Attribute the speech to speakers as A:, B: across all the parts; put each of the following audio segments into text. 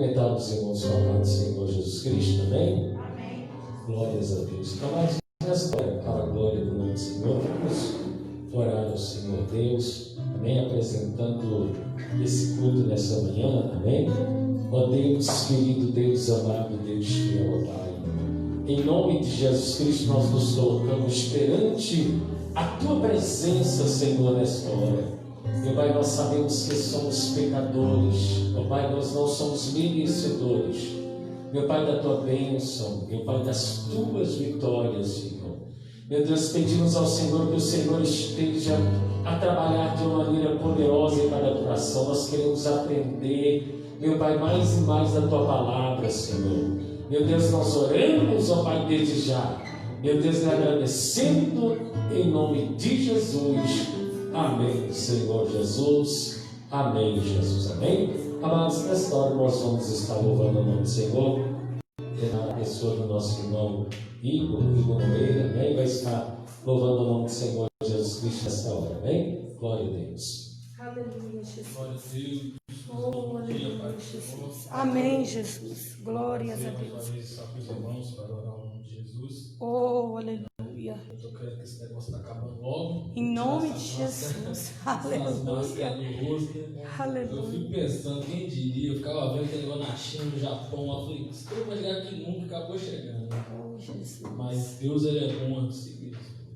A: cumprimentar os irmãos com a paz do Senhor Jesus Cristo, amém? Amém. Glórias a Deus. Então, mais nesta hora, para a glória do nome do Senhor, vamos orar ao Senhor Deus, amém? Apresentando esse culto nessa manhã, amém? Ó Deus querido, Deus amado, Deus fiel, ó Pai. Em nome de Jesus Cristo, nós nos colocamos perante a Tua presença, Senhor, nesta hora. Meu Pai, nós sabemos que somos pecadores. Meu Pai, nós não somos merecedores. Meu Pai, da Tua bênção. Meu Pai, das Tuas vitórias, Senhor. Meu Deus, pedimos ao Senhor que o Senhor esteja a trabalhar de uma maneira poderosa em cada coração. Nós queremos aprender, meu Pai, mais e mais da Tua palavra, Senhor. Meu Deus, nós oramos, ó Pai, desde já. Meu Deus, lhe agradecendo em nome de Jesus. Amém, Senhor Jesus. Amém, Jesus. Amém. Amados, nesta hora nós vamos estar louvando o nome do Senhor. Na pessoa do nosso irmão Igor Moreira, amém? Vai estar louvando o nome do Senhor Jesus Cristo nesta hora, amém? Glória a Deus.
B: Aleluia, Jesus.
C: Glória a Deus.
B: Oh, aleluia, Jesus. Amém, Jesus. Glórias a Deus.
C: Só para os irmãos para orar o nome de Jesus.
B: Oh, aleluia.
C: Eu estou querendo que esse negócio está acabando logo.
B: Em nome de Jesus. Aleluia.
C: Eu fico pensando, quem diria, eu ficava vendo aquele negócio na China, no Japão, eu falei, isso não vai chegar aqui nunca, acabou chegando.
B: Oh, Jesus.
C: Mas Deus, Ele é bom assim.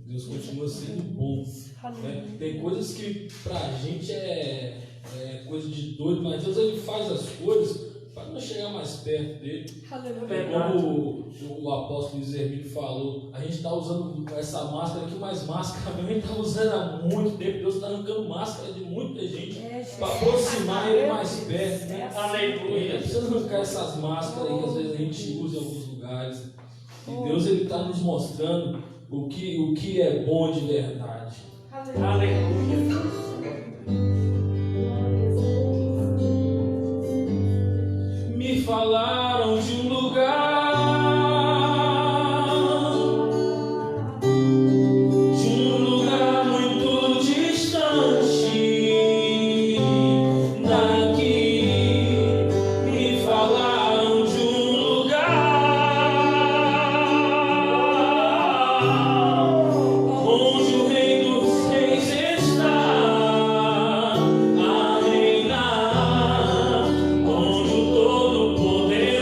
C: Deus continua sendo bom. Né? Tem coisas que pra gente é coisa de doido, mas Deus, Ele faz as coisas para nós chegar mais perto dele. Como o apóstolo Zermino falou, a gente está usando essa máscara aqui, mas máscara a gente está usando há muito tempo. Deus está arrancando máscara de muita gente para aproximar ele mais perto. Né? Aleluia. Precisa arrancar essas máscaras aí que às vezes a gente usa em alguns lugares. E Deus, Ele está nos mostrando o que é bom de verdade. Aleluia. Me falaram de um lugar, muito distante daqui. Me falaram de um lugar onde o Rei dos Reis está a reinar, onde o Todo-Poderoso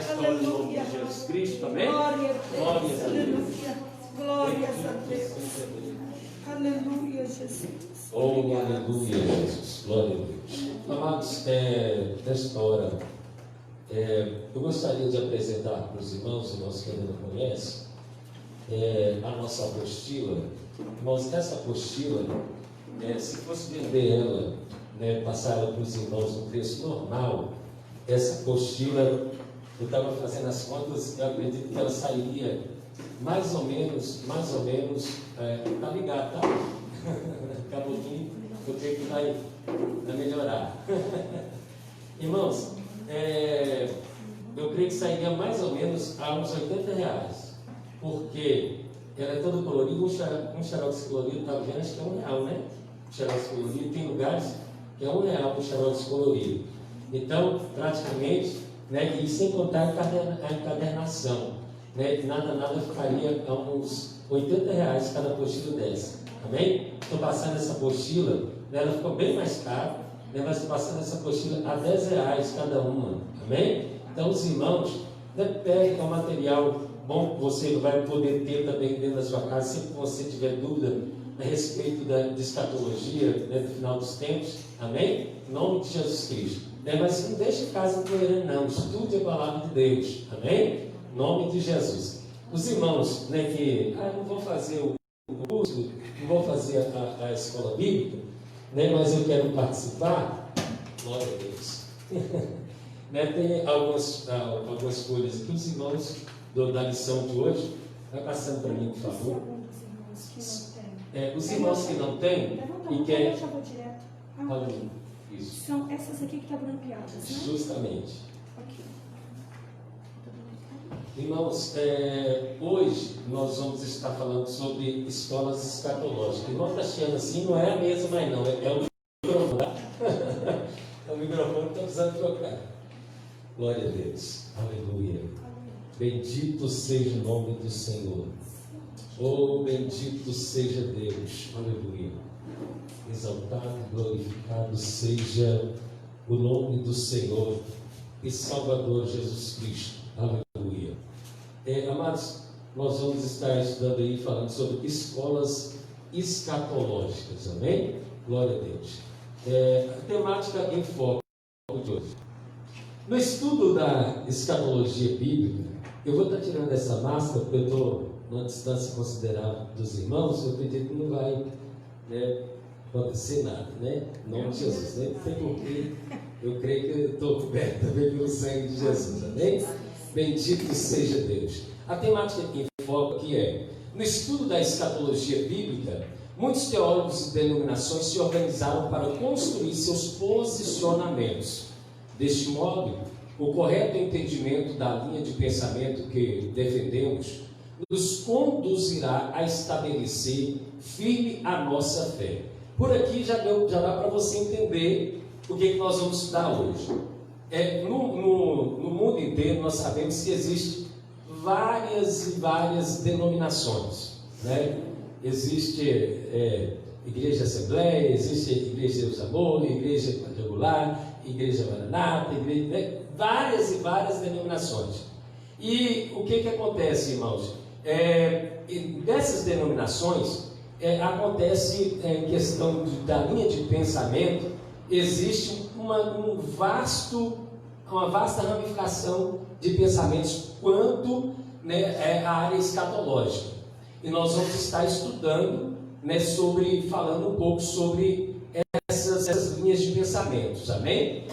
A: história em nome de Jesus Cristo, amém?
B: Glória a Deus.
A: Glória a Deus.
B: Aleluia. Glórias a Deus. Aleluia, Jesus.
A: Oh, aleluia, Jesus. Glória a Deus. Amados, nesta hora, eu gostaria de apresentar para os irmãos que ainda não conhecem, a nossa apostila. Irmãos, essa apostila, se fosse vender ela, passar ela para os irmãos no preço normal, essa apostila, eu estava fazendo as contas, eu acredito que ela sairia mais ou menos, tá ligado, tá? Daqui a pouquinho o tempo vai melhorar. Irmãos, eu creio que sairia mais ou menos a uns R$80, porque ela é toda colorida. Um xerox colorido, está vendo? Acho que é R$1, né? Xerox colorido, tem lugares que é R$1 o xerox colorido. Então, praticamente, e sem contar a encadernação, nada ficaria a uns R$80 cada apostila dessa. Amém? Estou passando essa apostila, ela ficou bem mais cara, mas estou passando essa apostila a R$10 cada uma. Amém? Então, os irmãos, pegue um material bom que você vai poder ter também dentro da sua casa, sempre que você tiver dúvida a respeito de escatologia, do final dos tempos. Amém? Em nome de Jesus Cristo. Mas não deixe casa poeira, não. Estude a palavra de Deus. Amém? Em nome de Jesus. Os irmãos, que não vou fazer o curso, não vou fazer a escola bíblica, mas eu quero participar. Glória a Deus. Tem algumas coisas aqui. Os irmãos da lição de hoje, vai passando para mim, por favor. Os irmãos que não têm e querem.
D: Eu já vou direto.
A: Isso.
D: São essas aqui que estão branqueadas, né?
A: Justamente.
D: Ok.
A: Irmãos, hoje nós vamos estar falando sobre escolas escatológicas. Irmão, está cheando assim, não é a mesa mais não, é o microfone. Tá? É o microfone que está precisando trocar. Glória a Deus. Aleluia. Bendito seja o nome do Senhor. Oh, bendito seja Deus. Aleluia. Exaltado, glorificado seja o nome do Senhor e Salvador Jesus Cristo. Aleluia. Amados, nós vamos estar estudando aí, falando sobre escolas escatológicas. Amém? Glória a Deus. A temática em foco de hoje. No estudo da escatologia bíblica, eu vou estar tirando essa máscara, porque eu estou numa distância considerável dos irmãos. Eu acredito que não vai acontecer nada, em nome de Jesus, Não tem porquê, eu creio que eu estou coberto também pelo sangue de Jesus, amém? Bendito seja Deus. A temática em foco aqui no estudo da escatologia bíblica, muitos teólogos e denominações se organizaram para construir seus posicionamentos. Deste modo, o correto entendimento da linha de pensamento que defendemos nos conduzirá a estabelecer firme a nossa fé. Por aqui já dá para você entender o que nós vamos estudar hoje. No mundo inteiro nós sabemos que existem várias e várias denominações, Existe Igreja Assembleia, existe Igreja Deus Amor, Igreja Quadrangular, Igreja Maranata, várias e várias denominações. E o que acontece, irmãos? Dessas denominações, acontece em questão da linha de pensamento, existe uma vasta ramificação de pensamentos quanto à área escatológica. E nós vamos estar estudando, falando um pouco sobre essas linhas de pensamentos, amém?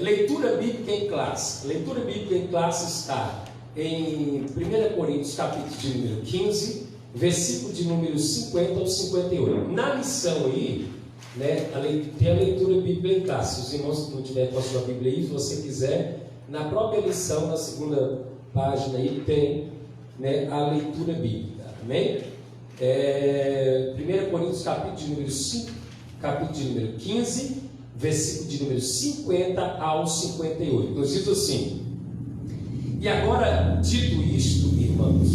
A: Leitura bíblica em classe. Leitura bíblica em classe está em 1 Coríntios, capítulo de número 15, versículo de número 50 ao 58. Na lição aí, tem a leitura bíblica em classe. Se os irmãos não tiverem com a sua Bíblia aí, se você quiser, na própria lição, na segunda página aí, tem a leitura bíblica, amém? 1 Coríntios, capítulo de número 5, capítulo de número 15, versículo de número 50 ao 58. Nos diz assim: e agora, dito isto, irmãos,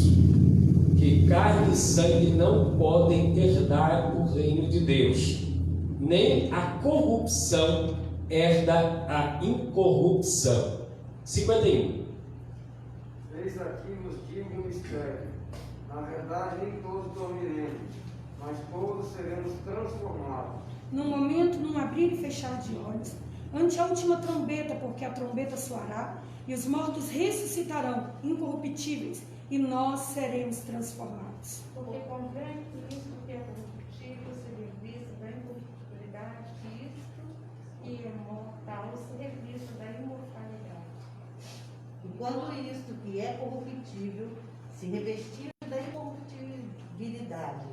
A: que carne e sangue não podem herdar o reino de Deus, nem a corrupção herda a incorrupção. 51.
E: Eis aqui vos digo um mistério. Na verdade, nem todos dormiremos, mas todos seremos transformados.
B: Num momento, num abrir e fechar de olhos, ante a última trombeta, porque a trombeta soará, e os mortos ressuscitarão incorruptíveis, e nós seremos transformados.
F: Porque convém que isto que é corruptível se revista da incorruptibilidade, que isto que é mortal se revista da imortalidade.
G: Enquanto isto que é corruptível se revestir da incorruptibilidade,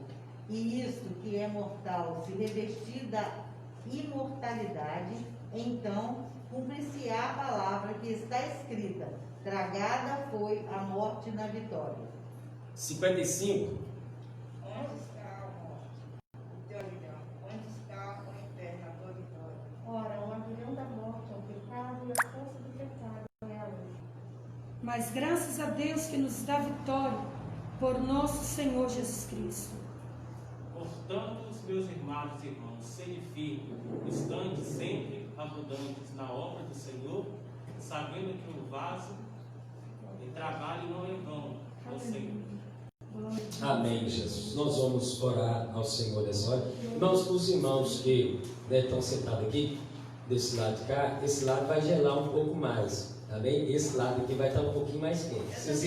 G: e isto que é mortal se revestir da imortalidade, então cumprir-se-á a palavra que está escrita: tragada foi a morte na vitória.
A: 55.
F: Onde está a morte? O teu aguilhão. Onde está o inferno, a tua vitória? Ora, o aguilhão da morte é o pecado e a força do pecado é a lei.
B: Mas graças a Deus que nos dá vitória por nosso Senhor Jesus Cristo.
H: Portanto, meus amados irmãos, sede firmes, estando sempre abundantes na obra do Senhor, sabendo que o vaso de trabalho não é em vão no Senhor.
A: Amém, Jesus. Nós vamos orar ao Senhor nessa hora. Irmãos, os irmãos que estão sentados aqui, desse lado de cá, esse lado vai gelar um pouco mais, tá bem? Esse lado aqui vai estar um pouquinho mais quente. Se os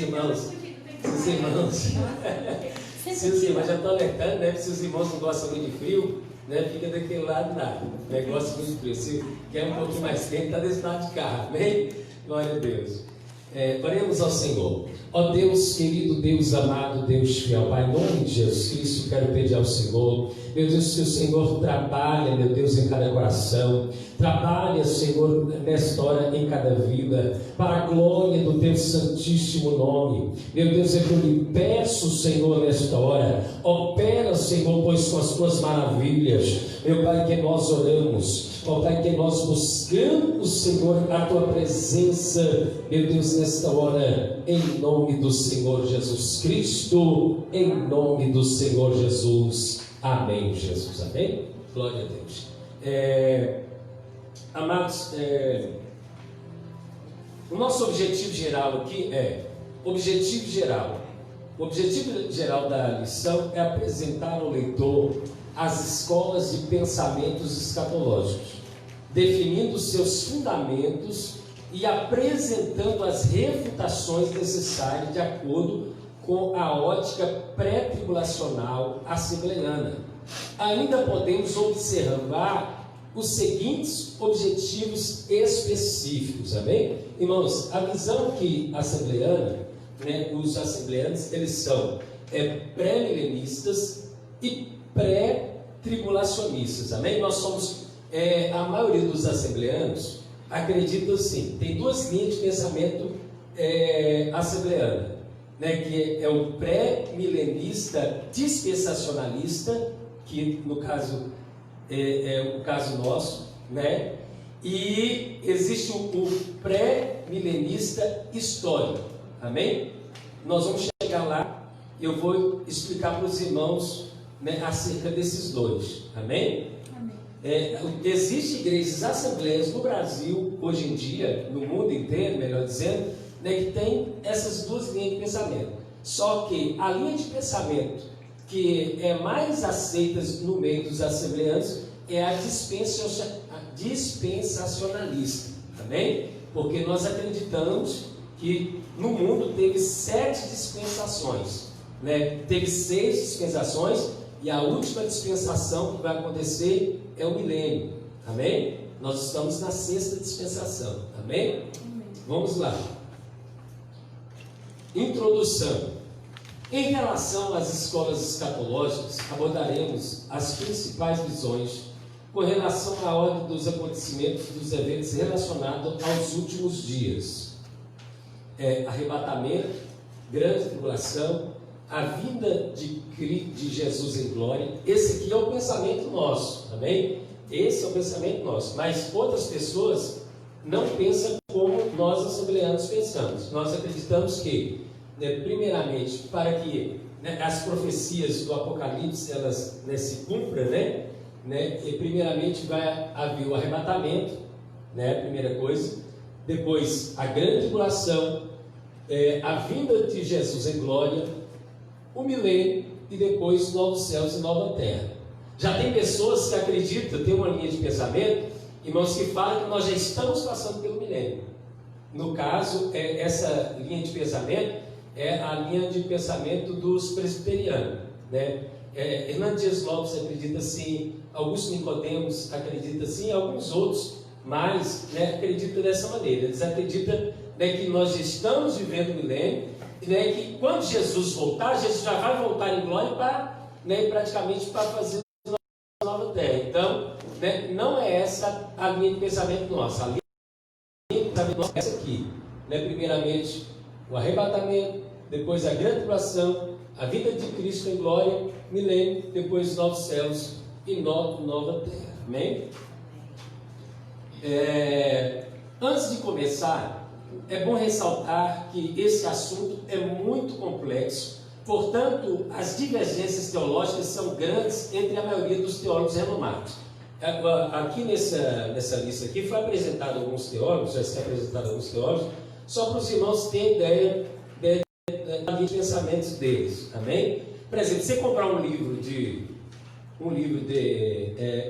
A: irmãos já estão alertando, né? Se os irmãos não gostam muito de frio, né? Fica daquele lado lá, né? Gosta muito de frio. Se quer um pouquinho mais quente, está desse lado de cá, amém? Glória a Deus. Oremos ao Senhor. Ó Deus querido, Deus amado, Deus fiel, Pai, em nome de Jesus Cristo, quero pedir ao Senhor, meu Deus, que o Senhor trabalha, meu Deus, em cada coração, trabalha, Senhor, nesta hora em cada vida, para a glória do Teu santíssimo nome. Meu Deus, é que eu lhe peço, Senhor, nesta hora, opera, Senhor, pois com as Tuas maravilhas, meu Pai, que nós oramos, ó Pai, que nós buscamos, Senhor, a Tua presença, meu Deus, nesta hora, em nome do Senhor Jesus Cristo, em nome do Senhor Jesus. Amém, Jesus. Amém? Glória a Deus. Amados, o nosso objetivo geral aqui o objetivo geral da lição é apresentar ao leitor as escolas de pensamentos escatológicos, definindo seus fundamentos e apresentando as refutações necessárias de acordo com a ótica pré-tribulacional assembleiana. Ainda podemos observar os seguintes objetivos específicos, amém? Irmãos, a visão que assembleiana, né, os assembleanos, eles são pré-milenistas e pré-tribulacionistas, amém? Nós somos, a maioria dos assembleanos acredita assim, tem duas linhas de pensamento assembleana, né, que é o pré-milenista dispensacionalista, que no caso é o caso nosso, né? E existe o pré-milenista histórico, amém? Nós vamos chegar lá, eu vou explicar para os irmãos, né, acerca desses dois, amém? Existem igrejas, assembleias no Brasil, hoje em dia, no mundo inteiro, melhor dizendo, né, que tem essas duas linhas de pensamento. Só que a linha de pensamento que é mais aceita no meio dos assembleanos é a dispensacionalista, amém? Porque nós acreditamos que no mundo teve 7 dispensações, né? Teve 6 dispensações e a última dispensação que vai acontecer é o milênio, amém? Nós estamos na 6ª dispensação, amém? Vamos lá. Introdução. Em relação às escolas escatológicas, abordaremos as principais visões com relação à ordem dos acontecimentos dos eventos relacionados aos últimos dias. Arrebatamento, grande tribulação, a vinda de Jesus em glória. Esse aqui é o pensamento nosso, amém? Esse é o pensamento nosso, mas outras pessoas não pensam como nós assembleanos pensamos. Nós acreditamos que, primeiramente, para que as profecias do Apocalipse elas se cumpram, e primeiramente vai haver o arrebatamento, primeira coisa. depois a grande tribulação, a vinda de Jesus em glória, o milênio e depois novos céus e nova terra. Já tem pessoas que acreditam, tem uma linha de pensamento, irmãos, que falam que nós já estamos passando pelo milênio. No caso, essa linha de pensamento é a linha de pensamento dos presbiterianos, né? Hernandes Dias Lopes acredita assim, Augusto Nicodemos acredita assim, alguns outros, mas acreditam dessa maneira. Eles acreditam, né, que nós estamos vivendo o milênio, né, que quando Jesus voltar, Jesus já vai voltar em glória para, né, praticamente para fazer uma nova terra. Então, né, não é essa a linha de pensamento nossa. A linha de pensamento nossa é essa aqui, né? Primeiramente o arrebatamento, depois a grande tribulação, a vida de Cristo em glória, milênio, depois novos céus e nova terra. Amém? Antes de começar, é bom ressaltar que esse assunto é muito complexo, portanto, as divergências teológicas são grandes entre a maioria dos teólogos renomados. Aqui nessa lista aqui foi apresentado alguns teólogos, já está apresentado alguns teólogos, só para os irmãos terem ideia dos pensamentos deles. Amém? Por exemplo, você comprar um livro de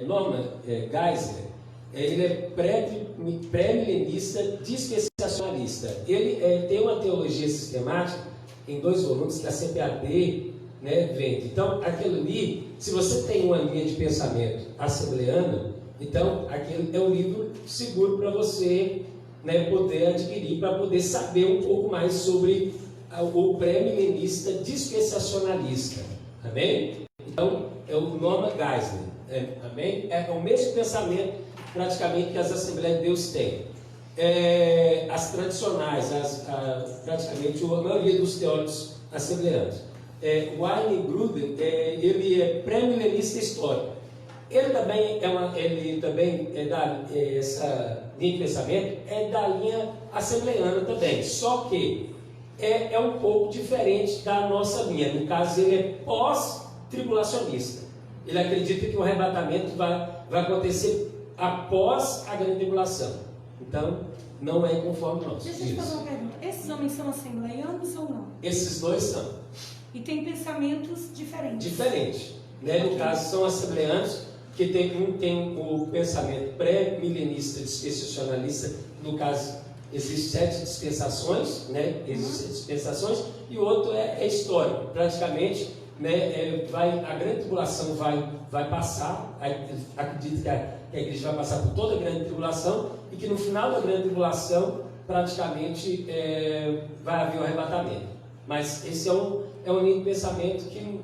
A: Norman Geisler, ele é pré-milenista dispensacionalista. Ele tem uma teologia sistemática em 2 volumes que a CPAD, né, vende. Então, aquilo ali, se você tem uma linha de pensamento assembleana, então aquele é um livro seguro para você, né, poder adquirir, para poder saber um pouco mais sobre o pré-milenista dispensacionalista. Amém? Então, é o Norman Geisler. Amém? É o mesmo pensamento praticamente que as Assembleias de Deus têm. As tradicionais, praticamente a maioria dos teólogos assembleanos. Wayne Grudem, ele é pré-milenista histórico. Ele também essa linha de pensamento é da linha assembleana também, só que é um pouco diferente da nossa linha. No caso, ele é pós-tribulacionista. Ele acredita que o arrebatamento vai acontecer após a grande tribulação. Então, não é conforme nós.
B: Deixa eu te fazer uma pergunta. Esses homens são assembleianos ou não?
A: Esses dois são.
B: E tem pensamentos diferentes?
A: Diferentes. Né? No caso, são assembleianos, que um tem o pensamento pré-milenista dispensacionalista. No caso, existem 7 dispensações, né? Existem dispensações, e o outro é histórico. Praticamente, né, a grande tribulação vai passar. Acredito que a igreja vai passar por toda a grande tribulação, e que no final da grande tribulação, praticamente, vai haver o arrebatamento. Mas esse é um linha de pensamento que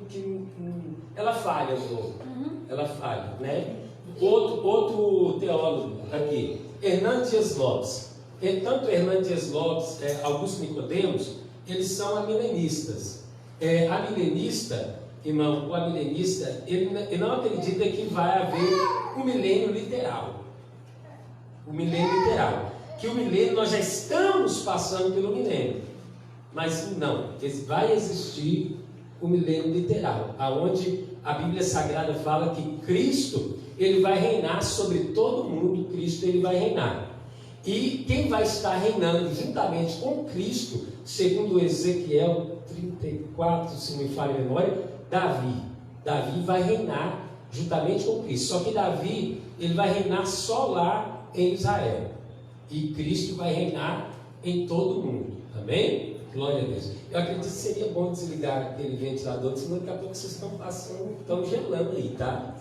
A: ela falha um pouco. Ela falha, né? Outro teólogo aqui, Hernandes Dias Lopes. Tanto Hernandes Dias Lopes, Augusto Nicodemos, eles são amilenistas. Irmão, o amilenista, ele não acredita que vai haver um milênio literal. O milênio literal. Que o milênio, nós já estamos passando pelo milênio. Mas não, vai existir o milênio literal, aonde a Bíblia Sagrada fala que Cristo, ele vai reinar sobre todo mundo. Cristo, ele vai reinar. E quem vai estar reinando juntamente com Cristo, segundo Ezequiel 34, se não me falha a memória, Davi. Davi vai reinar juntamente com Cristo. Só que Davi, ele vai reinar só lá em Israel. E Cristo vai reinar em todo o mundo. Amém? Glória a Deus. Eu acredito que seria bom desligar aquele ventilador, senão daqui a pouco vocês estão gelando aí, tá?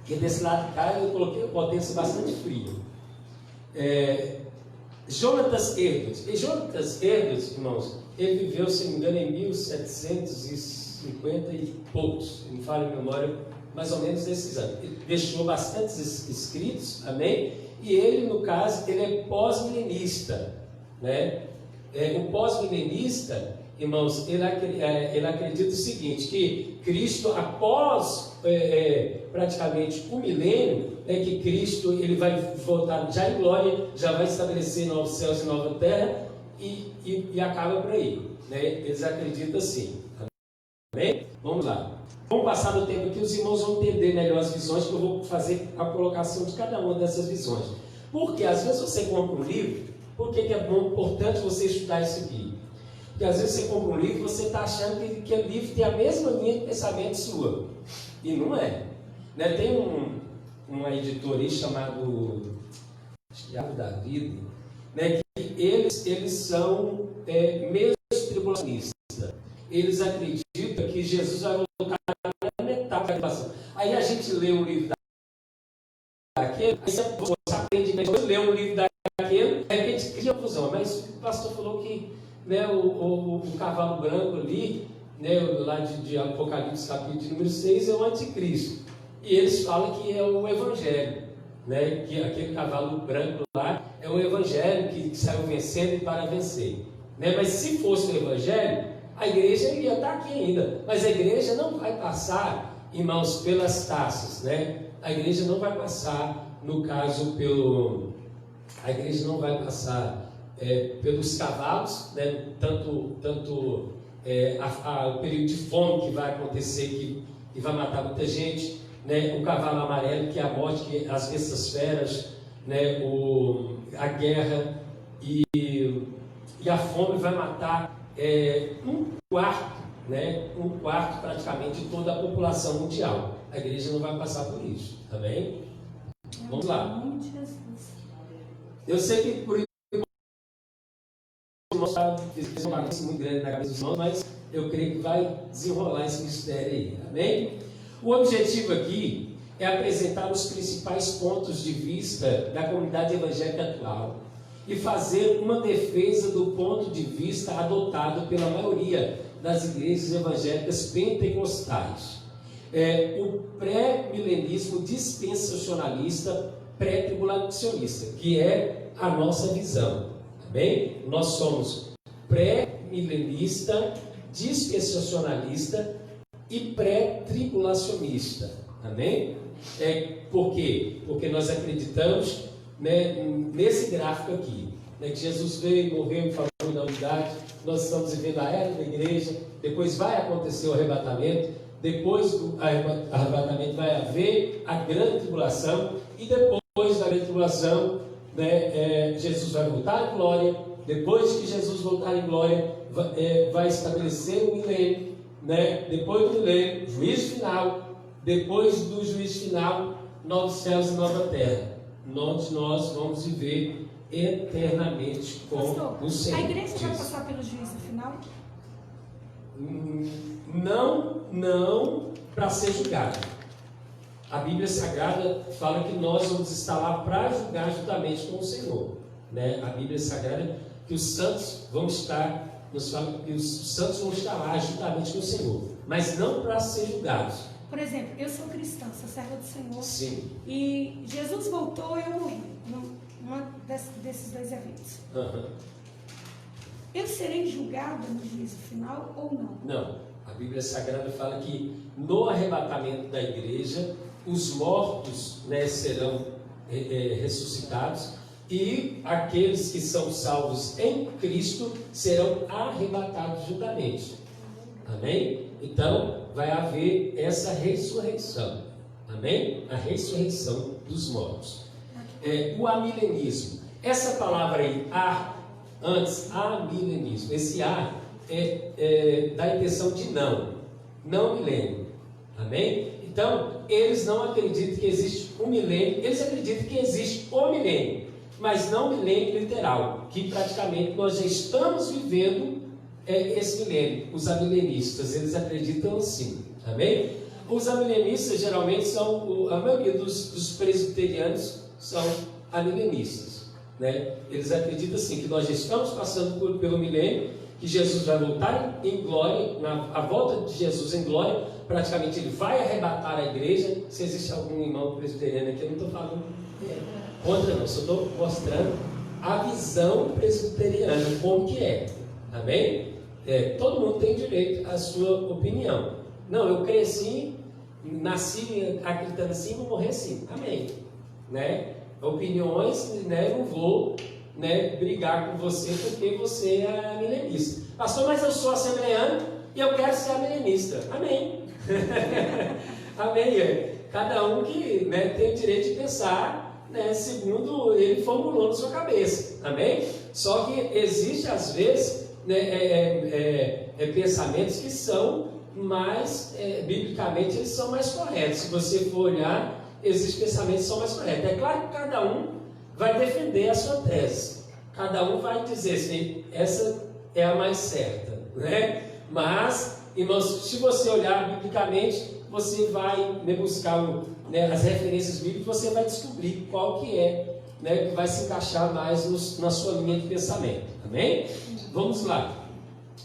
A: E desse lado de cá eu coloquei uma potência bastante fria. Jonatas Edwards. E Jonatas Edwards, irmãos, ele viveu, se não me engano, em 1750 e poucos, me falha a memória, mais ou menos desses anos. Ele deixou bastantes escritos, amém? E ele, no caso, ele é pós-milenista, né? O pós-milenista, irmãos, ele acredita o seguinte, que Cristo, após praticamente o milênio, que Cristo ele vai voltar já em glória, já vai estabelecer novos céus e nova terra, e acaba por aí, né? Eles acreditam assim. Amém? Vamos lá. Com o passar do tempo aqui, os irmãos vão entender melhor as visões, que eu vou fazer a colocação de cada uma dessas visões. Porque às vezes você compra um livro, por que é importante você estudar isso aqui? Porque às vezes você compra um livro e você está achando que o livro tem a mesma linha de pensamento sua. E não é. Né? Tem uma editora aí chamado Diabo da Vida, né? Que eles são mesmo tribulacionistas. Eles acreditam que Jesus vai voltar na metade da tribulação. Aí a gente lê o livro daquele, aí você aprende que lê um livro daquele, aí a gente cria confusão. Mas o pastor falou que, né, o cavalo branco ali, né, lá de Apocalipse capítulo número 6, é o anticristo. E eles falam que é o evangelho, né, que aquele cavalo branco lá é o evangelho que saiu vencendo e para vencer. Né? Mas se fosse o evangelho, a igreja ia estar aqui ainda. Mas a igreja não vai passar, irmãos, pelas taças, né? A igreja não vai passar, no caso, a igreja não vai passar pelos cavalos, né? Tanto o período de fome que vai acontecer, que vai matar muita gente, né? O cavalo amarelo, que é a morte, que as bestas feras, né? A guerra e a fome vai matar um quarto praticamente de toda a população mundial. A igreja não vai passar por isso, tá bem? Vamos lá. Eu sei que por isso fez uma bagunça muito grande na cabeça dos irmãos, mas eu creio que vai desenrolar esse mistério aí, amém? O objetivo aqui é apresentar os principais pontos de vista da comunidade evangélica atual e fazer uma defesa do ponto de vista adotado pela maioria das igrejas evangélicas pentecostais. O pré-milenismo dispensacionalista pré-tribulacionista, que é a nossa visão, tá bem? Nós somos pré-milenista, dispensacionalista e pré-tribulacionista, amém? Por quê? Porque nós acreditamos, né, nesse gráfico aqui, né, que Jesus veio, morreu, falou da unidade. Nós estamos vivendo a era da igreja, depois vai acontecer o arrebatamento, depois do arrebatamento vai haver a grande tribulação, e depois da grande tribulação, né, Jesus vai voltar em glória. Depois que Jesus voltar em glória, vai estabelecer o milênio, né? Depois do milênio, juízo final. Depois do juízo final, novos céus e nova terra, onde nós vamos viver eternamente com
B: Pastor,
A: o Senhor.
B: A igreja vai passar pelo juízo final?
A: Não para ser julgado. A Bíblia Sagrada fala que nós vamos estar lá para julgar juntamente com o Senhor, né? A Bíblia Sagrada que os santos vão estar, nos fala que os santos vão estar lá juntamente com o Senhor, mas não para ser julgados.
B: Por exemplo, eu sou cristã, sou serva do Senhor.
A: Sim.
B: E Jesus voltou e eu morri num desses dois eventos.
A: Uhum.
B: Eu serei julgada no juízo final ou não?
A: Não. A Bíblia Sagrada fala que no arrebatamento da igreja, os mortos, né, serão ressuscitados, e aqueles que são salvos em Cristo serão arrebatados juntamente. Amém? Então, vai haver essa ressurreição. Amém? A ressurreição dos mortos. O amilenismo. Essa palavra aí, amilenismo. Esse dá a intenção de não milênio. Amém? Então, eles não acreditam que existe um milênio, eles acreditam que existe o milênio, mas não milênio literal, que praticamente nós já estamos vivendo esse milênio. Os amilenistas, eles acreditam assim, amém? Os amilenistas geralmente são, a maioria dos presbiterianos são amilenistas, né? Eles acreditam assim, que nós já estamos passando pelo milênio, que Jesus vai voltar em glória, a volta de Jesus em glória, praticamente ele vai arrebatar a igreja. Se existe algum irmão presbiteriano aqui, eu não estou falando contra não, só estou mostrando a visão presbiteriana, como que é, amém? Todo mundo tem direito à sua opinião. Não, eu cresci, nasci acreditando assim, vou morrer assim, amém? Né? Opiniões, né? Não vou, né, brigar com você porque você é milenista. Pastor, mas eu sou assembleano e eu quero ser milenista. Amém? Amém? Cada um que, né, tem o direito de pensar, né, segundo ele formulou na sua cabeça. Amém? Só que existe às vezes, né, pensamentos que são mais, biblicamente, eles são mais corretos. Se você for olhar, existem pensamentos que são mais corretos. É claro que cada um vai defender a sua tese. Cada um vai dizer assim, essa é a mais certa, né? Mas, irmãos, se você olhar biblicamente, você vai, né, buscar as referências bíblicas, você vai descobrir qual que é, né, que vai se encaixar mais na sua linha de pensamento. Amém? Vamos lá.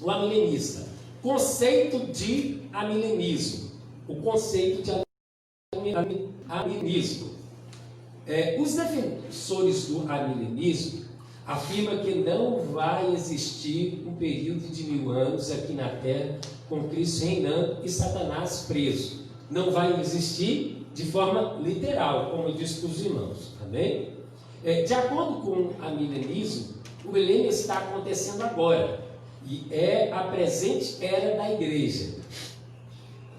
A: O amilenista. Conceito de amilenismo. O conceito de amilenismo. Os defensores do amilenismo afirmam que não vai existir um período de 1000 anos aqui na Terra com Cristo reinando e Satanás preso. Não vai existir de forma literal, como eu disse para os irmãos. Amém? De acordo com o amilenismo, o milênio está acontecendo agora e é a presente era da igreja.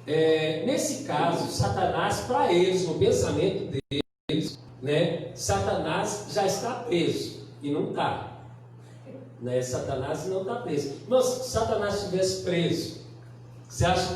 A: Nesse caso, Satanás, para eles, no pensamento deles, né, Satanás já está preso e não está. Né? Satanás não está preso. Mas se Satanás estivesse preso, você acha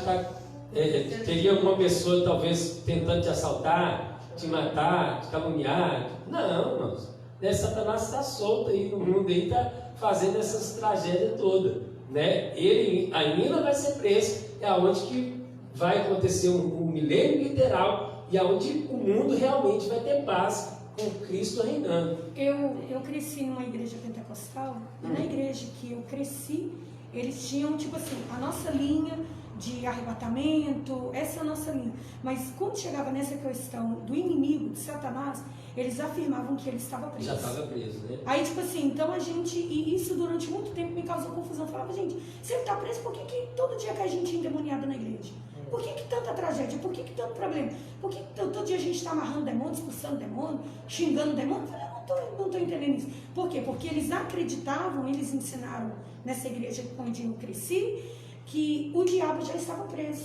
A: que teria alguma pessoa talvez tentando te assaltar, te matar, te caluniar? Não, irmãos. Né? Satanás está solto aí no mundo e está fazendo essas tragédias todas. Né? Ele ainda vai ser preso. É aonde que vai acontecer um milênio literal e aonde o mundo realmente vai ter paz com Cristo reinando.
B: Eu cresci numa igreja pentecostal, e na igreja que eu cresci, eles tinham, tipo assim, a nossa linha de arrebatamento, essa é a nossa linha. Mas quando chegava nessa questão do inimigo, de Satanás, eles afirmavam que ele estava preso.
A: Já estava preso, né?
B: Aí, tipo assim, então a gente, e isso durante muito tempo me causou confusão. Eu falava, gente, se ele está preso, por que todo dia que a gente é endemoniada na igreja? Por que tanta tragédia? Por que tanto problema? Por que todo dia a gente está amarrando demônio, expulsando demônio, xingando demônio? Eu falei, eu não estou entendendo isso. Por quê? Porque eles acreditavam, eles ensinaram nessa igreja onde eu cresci, que o diabo já estava preso.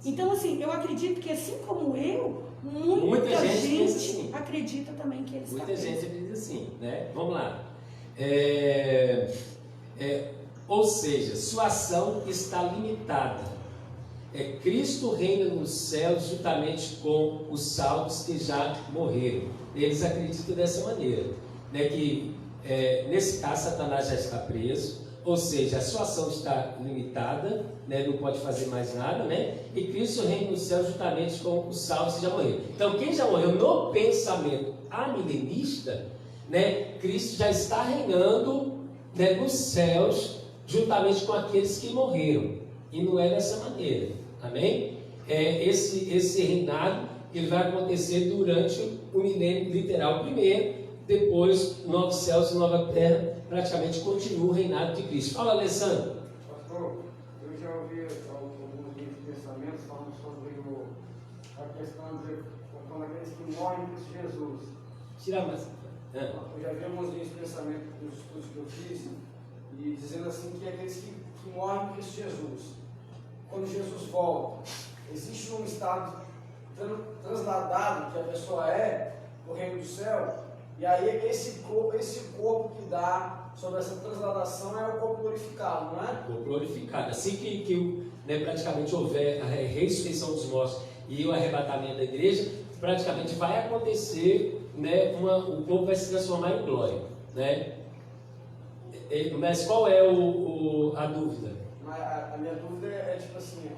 B: Então, assim, eu acredito que assim como eu, muita gente assim. Acredita também que ele está preso.
A: Muita gente acredita assim, né? Vamos lá. Ou seja, sua ação está limitada. Cristo reina nos céus juntamente com os salvos que já morreram. Eles acreditam dessa maneira, né? Que nesse caso Satanás já está preso, ou seja, a sua ação está limitada, né? Não pode fazer mais nada, né? E Cristo reina nos céus juntamente com os salvos que já morreram. Então, quem já morreu no pensamento amilenista, né? Cristo já está reinando, né, nos céus juntamente com aqueles que morreram. E não é dessa maneira, amém? Esse reinado ele vai acontecer durante o milênio literal primeiro, depois novos céus e nova terra, praticamente continua o reinado de Cristo. Fala, Alessandro.
E: Pastor, eu já ouvi alguns livros de pensamentos falando sobre a questão de quando aqueles que morrem em Cristo Jesus.
A: Tira mais.
E: Eu já vi alguns livros de pensamento nos estudos que eu fiz, e dizendo assim que aqueles que morrem em Cristo Jesus, quando Jesus volta, existe um estado transladado que a pessoa no reino do céu, e aí esse corpo que dá sobre essa transladação é o corpo glorificado, não é? Corpo
A: glorificado. Assim que né, praticamente houver a ressurreição dos mortos e o arrebatamento da igreja, praticamente vai acontecer, né, o corpo vai se transformar em glória, né? Mas qual é a dúvida?
E: A minha dúvida é tipo assim,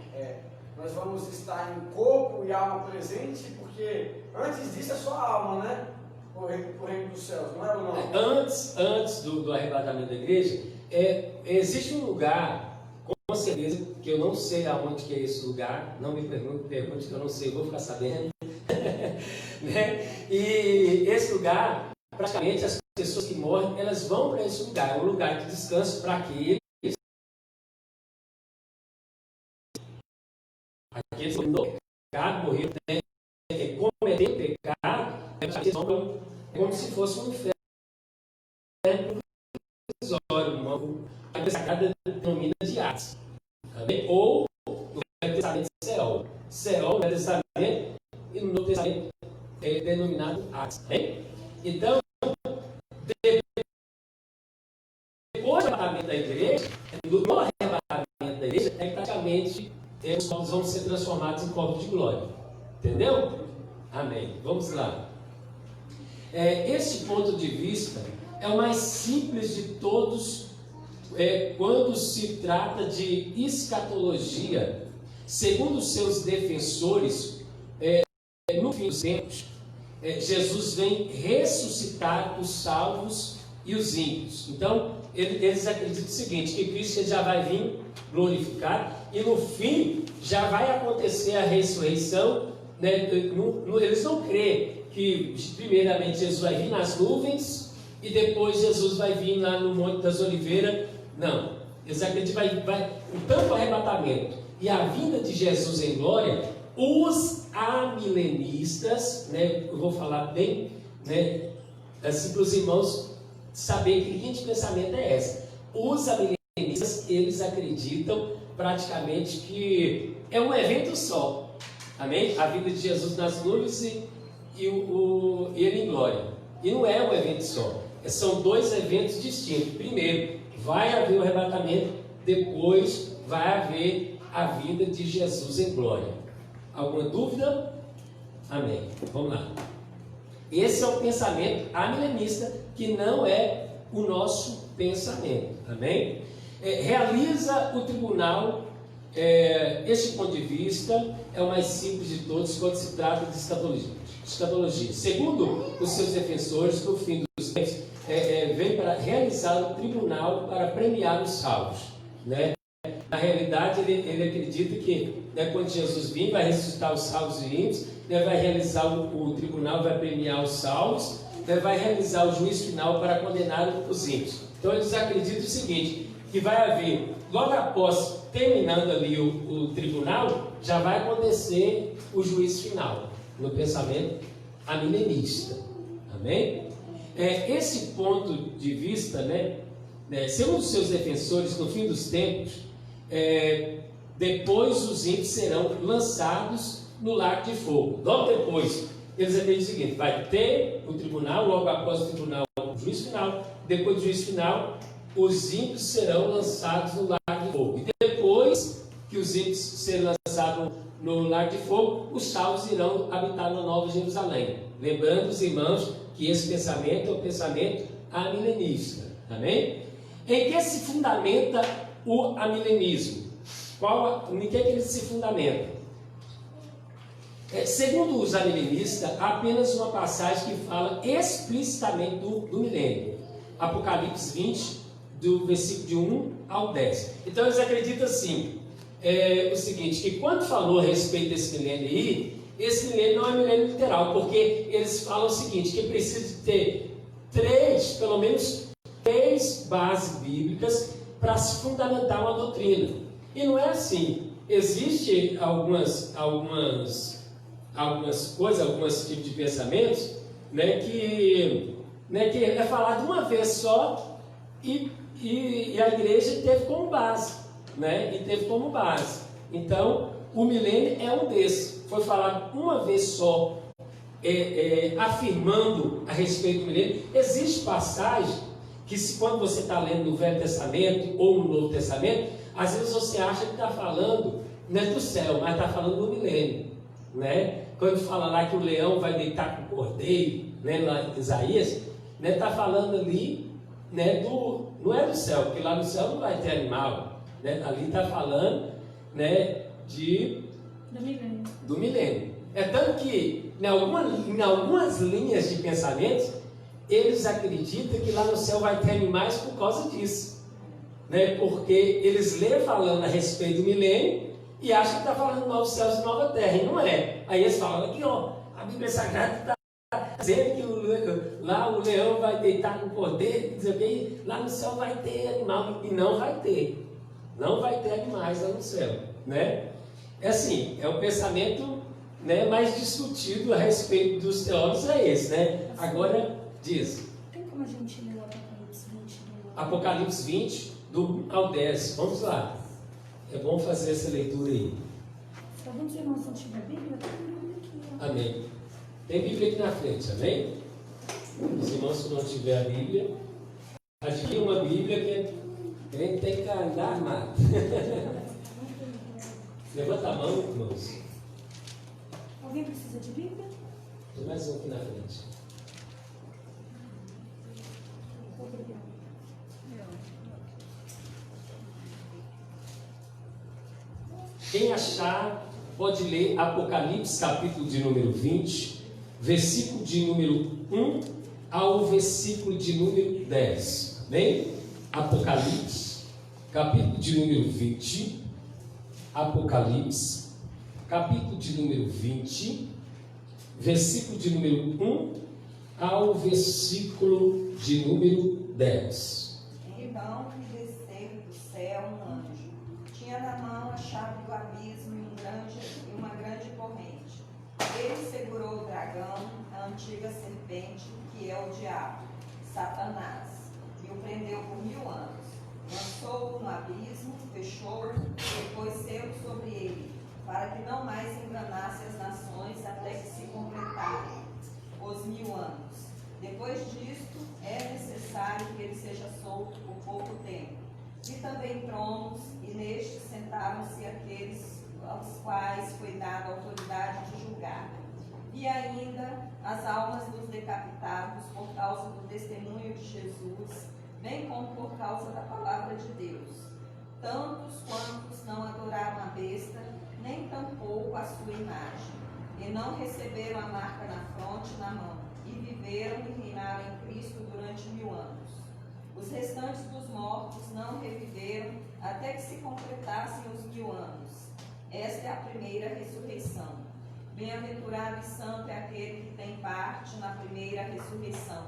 E: nós vamos estar em corpo e alma presente, porque antes disso é só a alma, né? O reino dos céus, não é ou não?
A: Antes do arrebatamento da igreja, existe um lugar, com certeza, que eu não sei aonde que é esse lugar, não me pergunte que eu não sei, eu vou ficar sabendo. Né? E esse lugar, praticamente as pessoas que morrem, elas vão para esse lugar, é um lugar de descanso para aqueles que morreram, né? Cometeram pecado, eles vão como se fosse um inferno provisório, a Sagrada denomina de Hades, ou no Velho Testamento Céu. Seol no Velho Testamento e no Novo Testamento é denominado Hades. Então, depois do arrebatamento da igreja, no arrebatamento da igreja, é que praticamente os corpos vão ser transformados em corpos de glória. Entendeu? Amém. Vamos lá. Este ponto de vista é o mais simples de todos quando se trata de escatologia. Segundo seus defensores, no fim dos tempos, Jesus vem ressuscitar os salvos e os ímpios. Então, eles acreditam o seguinte, que Cristo já vai vir glorificado e no fim já vai acontecer a ressurreição, né? Eles não creem que primeiramente Jesus vai vir nas nuvens e depois Jesus vai vir lá no Monte das Oliveiras. Não, eles acreditam que vai tanto o arrebatamento e a vinda de Jesus em glória. Os amilenistas, né, eu vou falar bem, né, assim para os irmãos saberem que linha de pensamento é essa. Os amilenistas, eles acreditam praticamente que é um evento só, amém? A vinda de Jesus nas nuvens e ele em glória. E não é um evento só, são dois eventos distintos. Primeiro, vai haver o arrebatamento, depois vai haver a vinda de Jesus em glória. Alguma dúvida? Amém. Vamos lá. Esse é o pensamento amilenista, que não é o nosso pensamento. Amém? Realiza o tribunal. Este ponto de vista é o mais simples de todos quando se trata de escatologia. Segundo os seus defensores, no fim dos tempos, vem para realizar o tribunal para premiar os salvos, né? Na realidade, ele acredita que, né, quando Jesus vir, vai ressuscitar os salvos e ímpios, né, vai realizar o tribunal, vai premiar os salvos, né, vai realizar o juízo final para condenar os ímpios. Então, eles acreditam o seguinte, que vai haver, logo após terminando ali o tribunal, já vai acontecer o juízo final, no pensamento amilenista. Amém? Esse ponto de vista, né, segundo os seus defensores, no fim dos tempos, depois os ímpios serão lançados no lago de fogo. Logo depois, eles acreditam o seguinte, vai ter o tribunal, logo após o tribunal, o juízo final, depois do juízo final, os ímpios serão lançados no lago de fogo. E depois que os ímpios serem lançados no lago de fogo, os salvos irão habitar na Nova Jerusalém. Lembrando os irmãos que esse pensamento é o pensamento amilenista. Amém? Em que se fundamenta o amilenismo? Em que ele se fundamenta? Segundo os amilenistas, há apenas uma passagem que fala explicitamente do milênio. Apocalipse 20, do versículo de 1 ao 10. Então eles acreditam assim, o seguinte, que quando falou a respeito desse milênio aí, esse milênio não é milênio literal, porque eles falam o seguinte, que precisa ter pelo menos três bases bíblicas para se fundamentar uma doutrina. E não é assim. Existem algumas coisas, alguns tipos de pensamentos, né, que é falado uma vez só e a igreja teve como base, né? Então, o milênio é um desses. Foi falado uma vez só, afirmando a respeito do milênio. Existe passagem que quando você está lendo no Velho Testamento ou no Novo Testamento, às vezes você acha que está falando, né, do céu, mas está falando do milênio, né? Quando fala lá que o leão vai deitar com o cordeiro, né, lá em Isaías, né, está falando ali, né, não é do céu, porque lá no céu não vai ter animal, né? Ali está falando, né, do milênio. É tanto que em algumas linhas de pensamentos eles acreditam que lá no céu vai ter animais por causa disso, né? Porque eles lêem falando a respeito do milênio e acham que está falando novos céus e nova terra, e não é. Aí eles falam aqui, ó, a Bíblia Sagrada está dizendo que lá o leão vai deitar com o cordeiro, dizer que lá no céu vai ter animal, e não vai ter animais lá no céu, né? É assim, é o pensamento, né, mais discutido a respeito dos teólogos, é esse, né? Agora diz.
B: Tem como a gente ler o Apocalipse 20?
A: Apocalipse 20, do 1 ao 10. Vamos lá. É bom fazer essa leitura aí.
B: Se algum dos irmãos não tiver Bíblia, tem Bíblia aqui. Ó.
A: Amém. Tem Bíblia aqui na frente, amém? Os irmãos que não tiver a Bíblia, adquire uma Bíblia que a gente tem que andar armado. Levanta a mão, irmãos.
B: Alguém precisa de Bíblia?
A: Tem mais um aqui na frente.
B: Obrigada.
A: Quem achar, pode ler Apocalipse, capítulo de número 20, versículo de número 1 ao versículo de número 10. Bem? Apocalipse, capítulo de número 20. Apocalipse, capítulo de número 20, versículo de número 1 ao versículo de número 10.
F: Então desceu do céu um anjo. Tinha na mão a chave do abismo e uma grande corrente. Ele segurou o dragão, a antiga serpente, que é o diabo, Satanás, e o prendeu por 1000 anos. Lançou-o no abismo, fechou-o e pôs selo sobre ele, para que não mais enganasse as nações até que se completarem os 1000 anos. Depois disto, é necessário que ele seja solto por pouco tempo. E também tronos, e nestes sentaram-se aqueles aos quais foi dada a autoridade de julgar. E ainda as almas dos decapitados por causa do testemunho de Jesus, bem como por causa da palavra de Deus. Tantos quantos não adoraram a besta, nem tampouco a sua imagem, e não receberam a marca na fronte e na mão, e viveram e reinaram em Cristo durante 1000 anos. Os restantes dos mortos não reviveram até que se completassem os 1000 anos. Esta é a primeira ressurreição. Bem-aventurado e santo é aquele que tem parte na primeira ressurreição.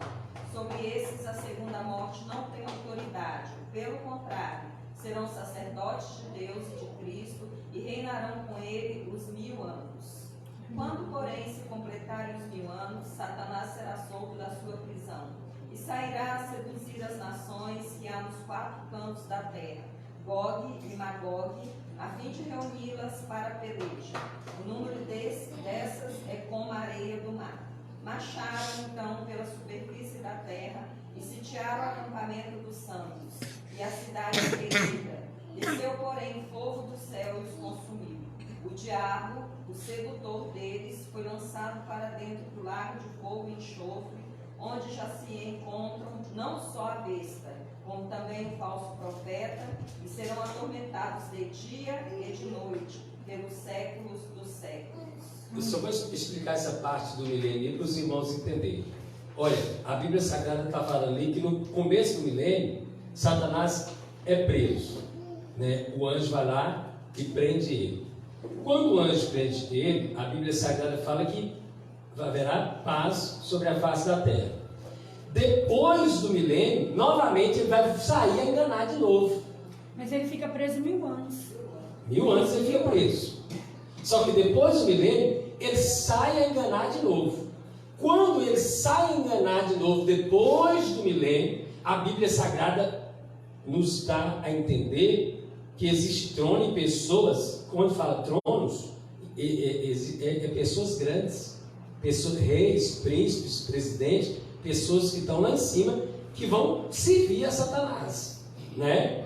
F: Sobre esses a segunda morte não tem autoridade. Pelo contrário, serão sacerdotes de Deus e de Cristo e reinarão com ele os 1000 anos. Quando, porém, se completarem os 1000 anos, Satanás será solto da sua prisão e sairá a seduzir as nações que há nos 4 cantos da terra, Gog e Magog, a fim de reuni-las para a peleja. O número dessas é como a areia do mar. Marcharam então pela superfície da terra e sitiaram o acampamento dos santos e a cidade querida. Desceu, porém, fogo do céu e os consumiu. O diabo, o sedutor deles, foi lançado para dentro do lago de fogo e enxofre, onde já se encontram não só a besta, como também o falso profeta, e serão atormentados de dia e de noite, pelos séculos dos séculos.
A: Eu só vou explicar essa parte do milênio para os irmãos entenderem. Olha, a Bíblia Sagrada está falando ali que no começo do milênio, Satanás é preso, né? O anjo vai lá e prende ele. Quando o anjo prende ele, a Bíblia Sagrada fala que haverá paz sobre a face da terra. Depois do milênio, novamente ele vai sair a enganar de novo.
B: Mas ele fica preso 1000 anos.
A: 1000 anos ele fica preso. Só que depois do milênio, ele sai a enganar de novo. Quando ele sai a enganar de novo, depois do milênio, a Bíblia Sagrada nos dá a entender que existe trono e pessoas, quando fala tronos, pessoas grandes, pessoas, reis, príncipes, presidentes, pessoas que estão lá em cima, que vão servir a Satanás, né?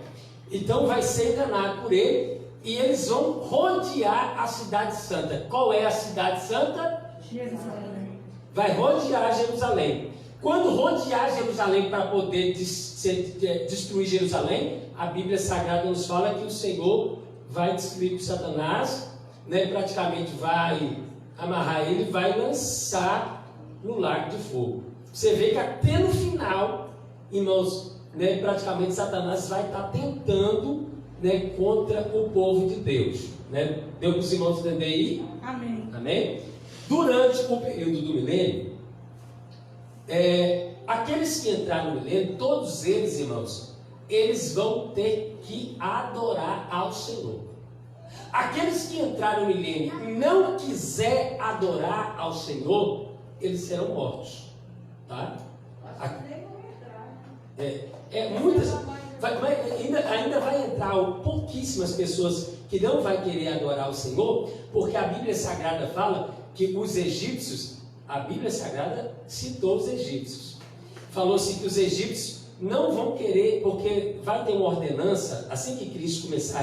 A: Então vai ser enganado por ele, e eles vão rodear a cidade santa. Qual é a cidade santa?
B: Jerusalém.
A: Vai rodear Jerusalém. Quando rodear Jerusalém para poder destruir Jerusalém, a Bíblia Sagrada nos fala que o Senhor vai destruir com Satanás, né? Praticamente vai amarrar ele e vai lançar no lago de fogo. Você vê que até no final, irmãos, né, praticamente Satanás vai estar tentando, né, contra o povo de Deus, né? Deu para os irmãos entender aí?
B: Amém.
A: Amém? Durante o período do milênio, aqueles que entraram no milênio, todos eles, irmãos, eles vão ter que adorar ao Senhor. Aqueles que entraram no milênio e não quiser adorar ao Senhor, eles serão mortos, tá? Ainda vai entrar pouquíssimas pessoas que não vai querer adorar o Senhor, porque a Bíblia Sagrada fala que os egípcios, a Bíblia Sagrada citou os egípcios, falou assim que os egípcios não vão querer, porque vai ter uma ordenança, assim que Cristo começar a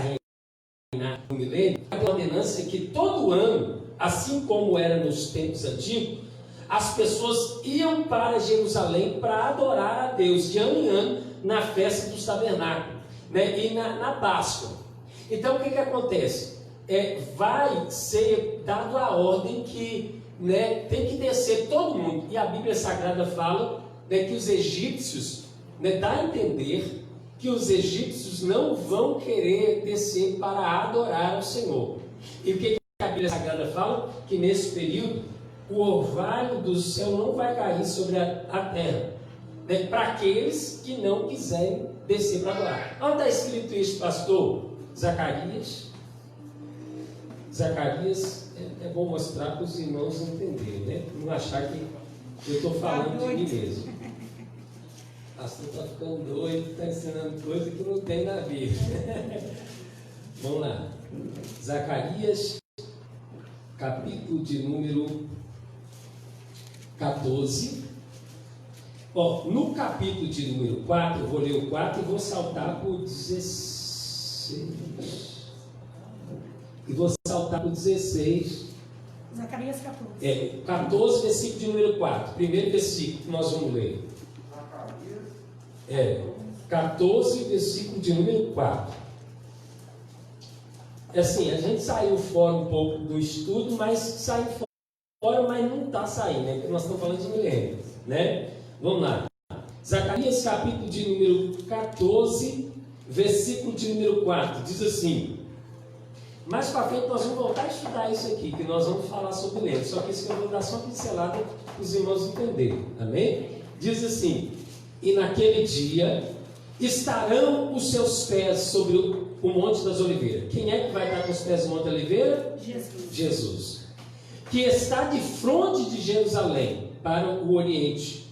A: reinar no milênio, vai ter uma ordenança que todo ano, assim como era nos tempos antigos, as pessoas iam para Jerusalém para adorar a Deus de ano em ano na festa dos tabernáculos, né? E na Páscoa. Então o que acontece? Vai ser dado a ordem que, né, tem que descer todo mundo, e a Bíblia Sagrada fala, né, que os egípcios, né, dá a entender que os egípcios não vão querer descer para adorar o Senhor. E o que a Bíblia Sagrada fala? Que nesse período o orvalho do céu não vai cair sobre a terra, né, para aqueles que não quiserem descer para adorar. Onde está escrito isso, pastor? Zacarias. Zacarias é bom mostrar para os irmãos entenderem, né? Não achar que eu estou falando de mim mesmo. O pastor está ficando doido, está ensinando coisa que não tem na Bíblia. Vamos lá. Zacarias, capítulo de número 14. No capítulo de número 4, eu vou ler o 4 e vou saltar para o 16. E vou saltar para o 16.
B: Zacarias 14.
A: 14, versículo de número 4. Primeiro versículo que nós vamos ler. 14, versículo de número 4. Assim, a gente saiu fora um pouco do estudo, mas saiu fora, mas não está saindo, né? Porque nós estamos falando de milênio, né? Vamos lá. Zacarias, capítulo de número 14, versículo de número 4. Diz assim: mais para frente nós vamos voltar a estudar isso aqui, que nós vamos falar sobre milênio. Só que isso eu vou dar só uma pincelada para os irmãos entenderem. Amém? Diz assim: e naquele dia estarão os seus pés sobre o Monte das Oliveiras. Quem é que vai estar com os pés no Monte da Oliveira? Jesus. Que está de fronte de Jerusalém para o Oriente.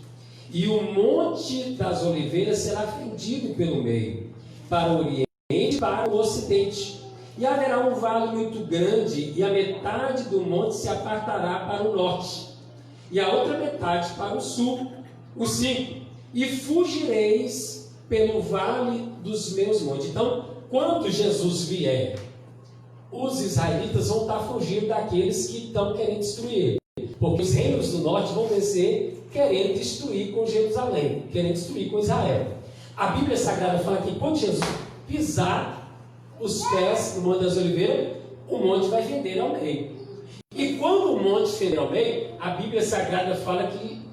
A: E o Monte das Oliveiras será fendido pelo meio, para o Oriente e para o Ocidente. E haverá um vale muito grande, e a metade do monte se apartará para o norte, e a outra metade para o sul. O 5. E fugireis pelo vale dos meus montes. Então, quando Jesus vier, os israelitas vão estar fugindo daqueles que estão querendo destruir ele, porque os reinos do norte vão vencer querendo destruir com Jerusalém, querendo destruir com Israel. A Bíblia Sagrada fala que quando Jesus pisar os pés no Monte das Oliveiras, o monte vai fender ao meio. E quando o monte fender ao meio, a Bíblia Sagrada fala que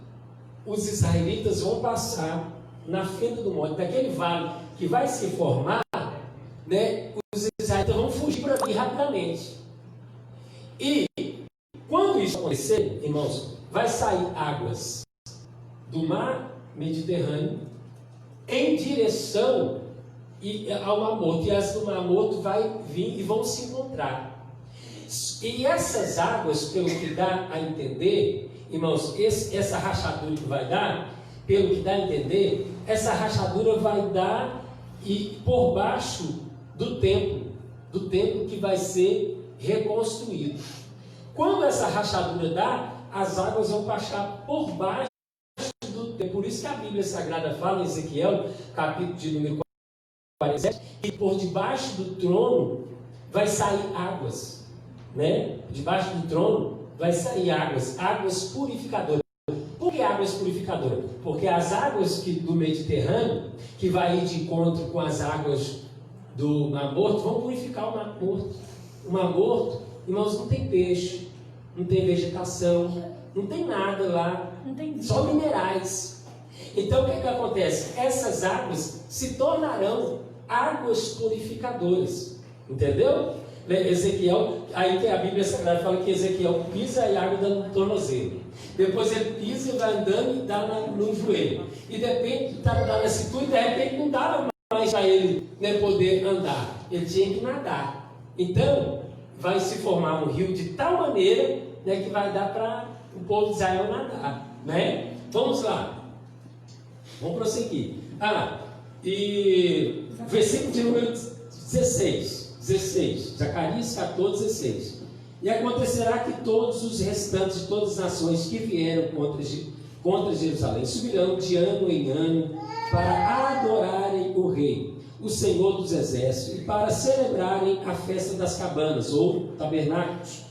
A: os israelitas vão passar na fenda do monte, daquele vale que vai se formar, né? Os israelitas vão fugir por aqui rapidamente. E quando isso acontecer, irmãos, vai sair águas do mar Mediterrâneo em direção ao Mar Morto, e as do Mar Morto vai vir e vão se encontrar. E essas águas, pelo que dá a entender, irmãos, essa rachadura que vai dar, pelo que dá a entender, essa rachadura vai dar por baixo do templo que vai ser reconstruído. Quando essa rachadura dá, as águas vão passar por baixo do templo. Por isso que a Bíblia Sagrada fala em Ezequiel, capítulo de número 47, que por debaixo do trono vai sair águas, né? Debaixo do trono vai sair águas purificadoras. Por que águas purificadoras? Porque as águas do Mediterrâneo, que vai ir de encontro com as águas do Mar Morto, vão purificar o Mar Morto. O Mar Morto, irmãos, não tem peixe, não tem vegetação, não tem nada lá, só minerais. Então o que acontece? Essas águas se tornarão águas purificadoras, entendeu? Ezequiel, aí que a Bíblia Sagrada fala que Ezequiel pisa e a água dá no tornozelo. Depois ele pisa e vai andando e dá no joelho. E de repente está na cintura e de repente não dava mais para ele, né, poder andar. Ele tinha que nadar. Então vai se formar um rio de tal maneira, né, que vai dar para o povo de Israel nadar, né? Vamos lá. Vamos prosseguir. E versículo de número 16, Zacarias 14, 16. E acontecerá que todos os restantes de todas as nações que vieram contra Jerusalém subirão de ano em ano para adorarem o Rei, o Senhor dos Exércitos, e para celebrarem a festa das cabanas, ou tabernáculos.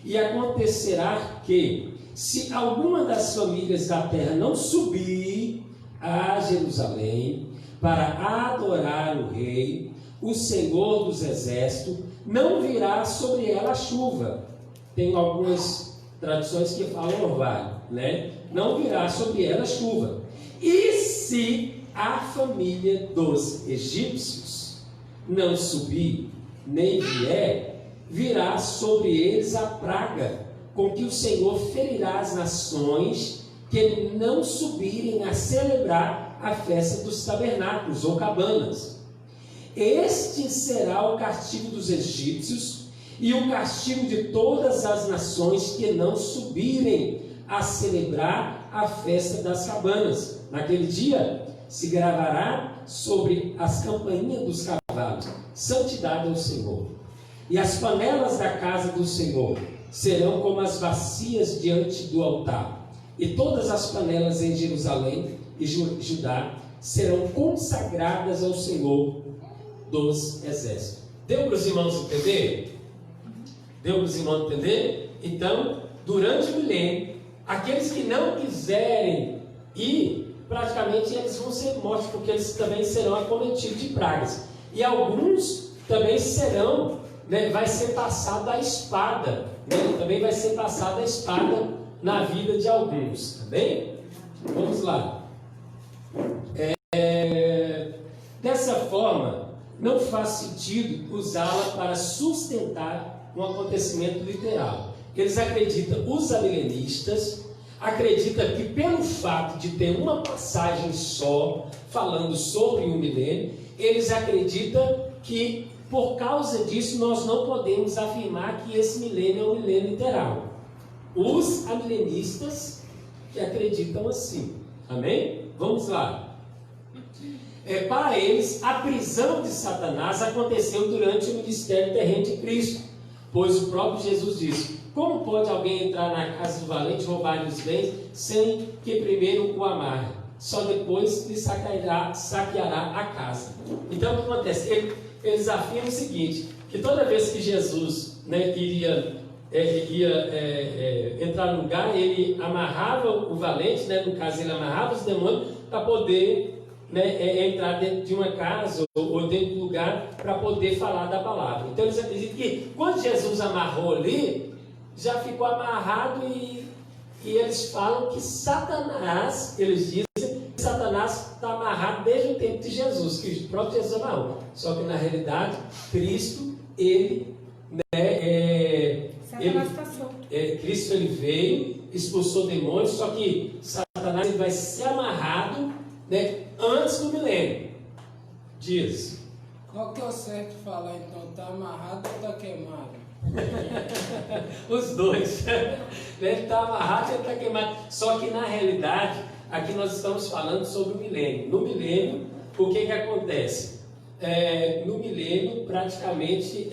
A: E acontecerá que, se alguma das famílias da terra não subir a Jerusalém para adorar o Rei, o Senhor dos Exércitos, não virá sobre ela a chuva. Tem algumas traduções que falam orvalho, né? Não virá sobre ela a chuva. E se a família dos egípcios não subir, nem vier, virá sobre eles a praga, com que o Senhor ferirá as nações que não subirem a celebrar a festa dos tabernáculos ou cabanas. Este será o castigo dos egípcios e o castigo de todas as nações que não subirem a celebrar a festa das cabanas. Naquele dia se gravará sobre as campainhas dos cavalos: santidade ao Senhor. E as panelas da casa do Senhor serão como as bacias diante do altar. E todas as panelas em Jerusalém e Judá serão consagradas ao Senhor dos Exércitos. Deu para os irmãos entender? Deu para os irmãos entender? Então, durante o milênio, aqueles que não quiserem ir, praticamente eles vão ser mortos, porque eles também serão acometidos de pragas. E alguns também serão, né, vai ser passada a espada, né, também vai ser passada a espada na vida de alguns, tá bem? Vamos lá. Dessa forma, não faz sentido usá-la para sustentar um acontecimento literal. Eles acreditam, os amilenistas acreditam que pelo fato de ter uma passagem só falando sobre o milênio, eles acreditam que por causa disso nós não podemos afirmar que esse milênio é um milênio literal. Os amilenistas que acreditam assim. Amém? Vamos lá. Para eles, a prisão de Satanás aconteceu durante o ministério terreno de Cristo, pois o próprio Jesus disse: como pode alguém entrar na casa do valente e roubar-lhe os bens, sem que primeiro o amarre? Só depois lhe saqueará a casa. Então, o que acontece? Eles afirmam o seguinte, que toda vez que Jesus, né, iria entrar no lugar, ele amarrava o valente, né, no caso ele amarrava os demônios para poder, né, entrar dentro de uma casa ou dentro do lugar para poder falar da palavra. Então eles acreditam que quando Jesus amarrou ali, já ficou amarrado e eles falam que Satanás, eles dizem que Satanás está amarrado desde o tempo de Jesus, que o próprio Jesus amarrou. Só que na realidade, Cristo, ele, né,
B: Satanás está solto.
A: Cristo ele veio, expulsou demônios, só que Satanás ele vai ser amarrado, né, antes do milênio. Diz.
I: Qual que é o certo falar então? Está amarrado ou está queimado?
A: Os dois. Ele está amarrado e ele está queimado. Só que na realidade, aqui nós estamos falando sobre o milênio. No milênio, o que acontece? No milênio, praticamente,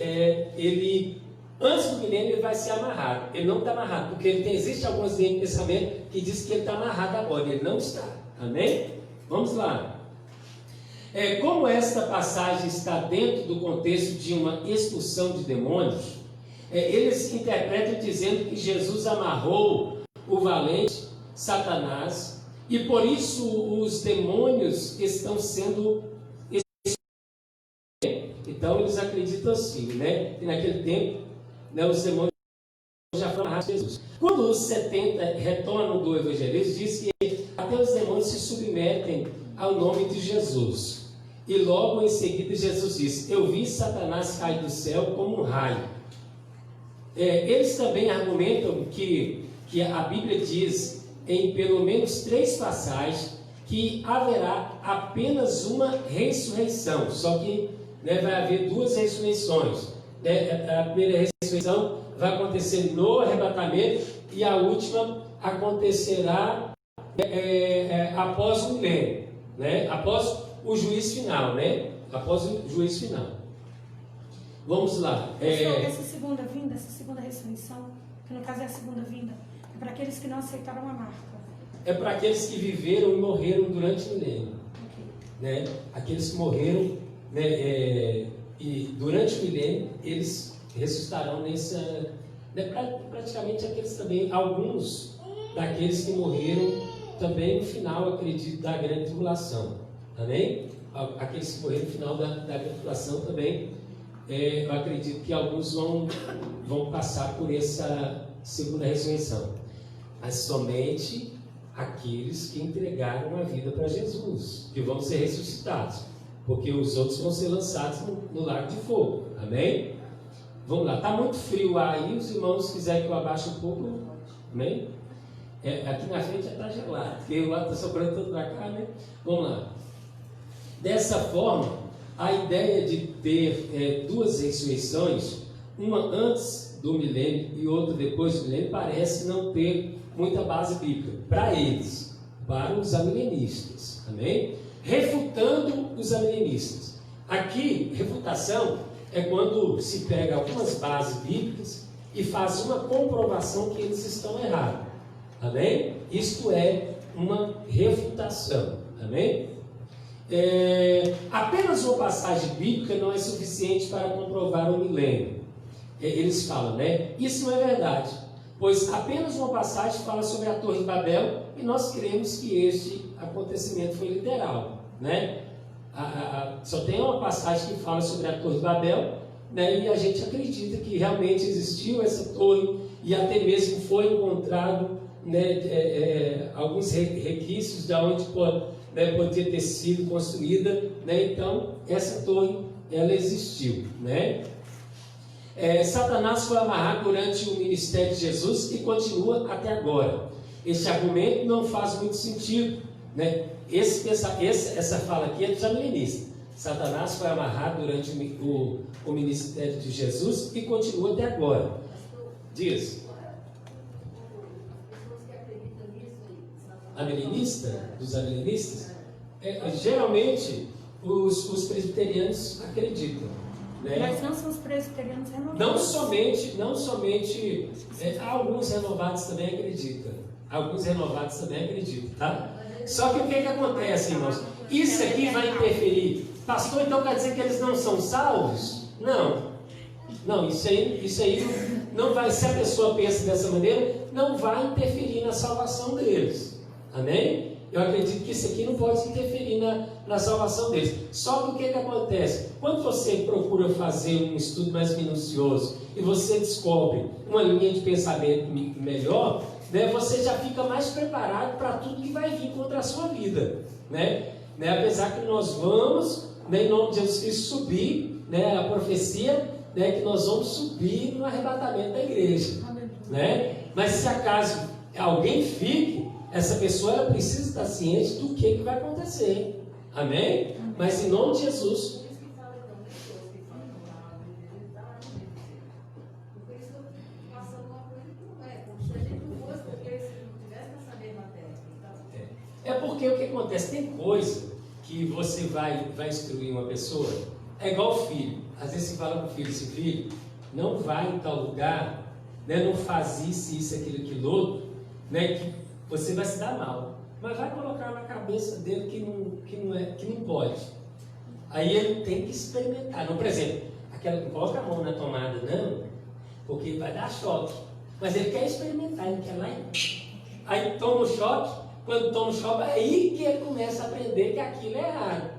A: ele, antes do milênio, ele vai ser amarrado. Ele não está amarrado, porque existe algumas linhas de pensamento que diz que ele está amarrado agora. Ele não está. Amém? Vamos lá. Como esta passagem está dentro do contexto de uma expulsão de demônios, eles interpretam dizendo que Jesus amarrou o valente Satanás e por isso os demônios estão sendo expulsos. Então eles acreditam assim, né? Que naquele tempo, né, os demônios já foram amarrados a Jesus. Quando os 70 retornam do evangelismo, diz que até os demônios se submetem ao nome de Jesus. E logo em seguida Jesus diz: eu vi Satanás cair do céu como um raio. Eles também argumentam que a Bíblia diz em pelo menos 3 passagens que haverá apenas uma ressurreição, só que, né, vai haver 2 ressurreições. A primeira ressurreição vai acontecer no arrebatamento e a última acontecerá após o milênio. Né? Após o juízo final, né? Após o juízo final. Vamos lá.
B: Essa segunda vinda, essa segunda ressurreição, que no caso é a segunda vinda, é para aqueles que não aceitaram a marca.
A: É para aqueles que viveram e morreram durante o milênio.
B: Ok.
A: Né? Aqueles que morreram, né, e durante o milênio, eles ressuscitarão nessa... Né, praticamente aqueles também, alguns daqueles que morreram também no final, acredito, da grande tribulação. Amém? Aqueles que morreram no final da grande tribulação também, eu acredito que alguns vão passar por essa segunda ressurreição. Mas somente aqueles que entregaram a vida para Jesus, que vão ser ressuscitados, porque os outros vão ser lançados no lago de fogo. Amém? Vamos lá, está muito frio aí, os irmãos quiserem que eu abaixe um pouco, amém? Aqui na frente já está gelado, porque o lado está sobrando todo para cá, né? Vamos lá. Dessa forma, a ideia de ter duas ressurreições, uma antes do milênio e outra depois do milênio, parece não ter muita base bíblica para eles, para os amilenistas, amém? Refutando os amilenistas. Aqui, refutação é quando se pega algumas bases bíblicas e faz uma comprovação que eles estão errados, amém? Isto é uma refutação, amém? Apenas uma passagem bíblica não é suficiente para comprovar o milênio. Eles falam, né? Isso não é verdade, pois apenas uma passagem fala sobre a Torre de Babel e nós cremos que este acontecimento foi literal, né? Só tem uma passagem que fala sobre a Torre de Babel, né? E a gente acredita que realmente existiu essa torre e até mesmo foi encontrado, né, alguns requisitos de onde podia ter sido construída, né? Então essa torre ela existiu, né? Satanás foi amarrado durante o ministério de Jesus e continua até agora. Esse argumento não faz muito sentido, né? Essa fala aqui é dos amilenistas. Satanás foi amarrado durante o ministério de Jesus e continua até agora. Diz. Amilenista? Dos amilenistas? Geralmente os presbiterianos acreditam. Né?
B: Mas não são os presbiterianos renovados.
A: Não somente alguns renovados também acreditam. Alguns renovados também acreditam, tá? Só que o que acontece, irmãos? Isso aqui vai interferir. Pastor, então quer dizer que eles não são salvos? Não, isso aí não vai, se a pessoa pensa dessa maneira, não vai interferir na salvação deles. Amém? Eu acredito que isso aqui não pode interferir na salvação deles. Só que o que acontece? Quando você procura fazer um estudo mais minucioso e você descobre uma linha de pensamento melhor, né, você já fica mais preparado para tudo que vai vir contra a sua vida. Né? Apesar que nós vamos, né, em nome de Jesus Cristo, subir, né, a profecia, né, que nós vamos subir no arrebatamento da igreja. Né? Mas se acaso alguém fique, essa pessoa ela precisa estar ciente do que vai acontecer. Amém? Mas em nome de Jesus. É porque o que acontece? Tem coisa que você vai instruir uma pessoa, é igual o filho. Às vezes você fala para o filho, esse filho, não vai em tal lugar, né, não faz isso, aquilo outro, né, que você vai se dar mal. Mas vai colocar na cabeça dele que não pode. Aí ele tem que experimentar. Não, por exemplo, não coloca a mão na tomada, não, porque vai dar choque. Mas ele quer experimentar, ele quer lá e... Aí toma o choque. Quando toma o choque, é aí que ele começa a aprender que aquilo é errado.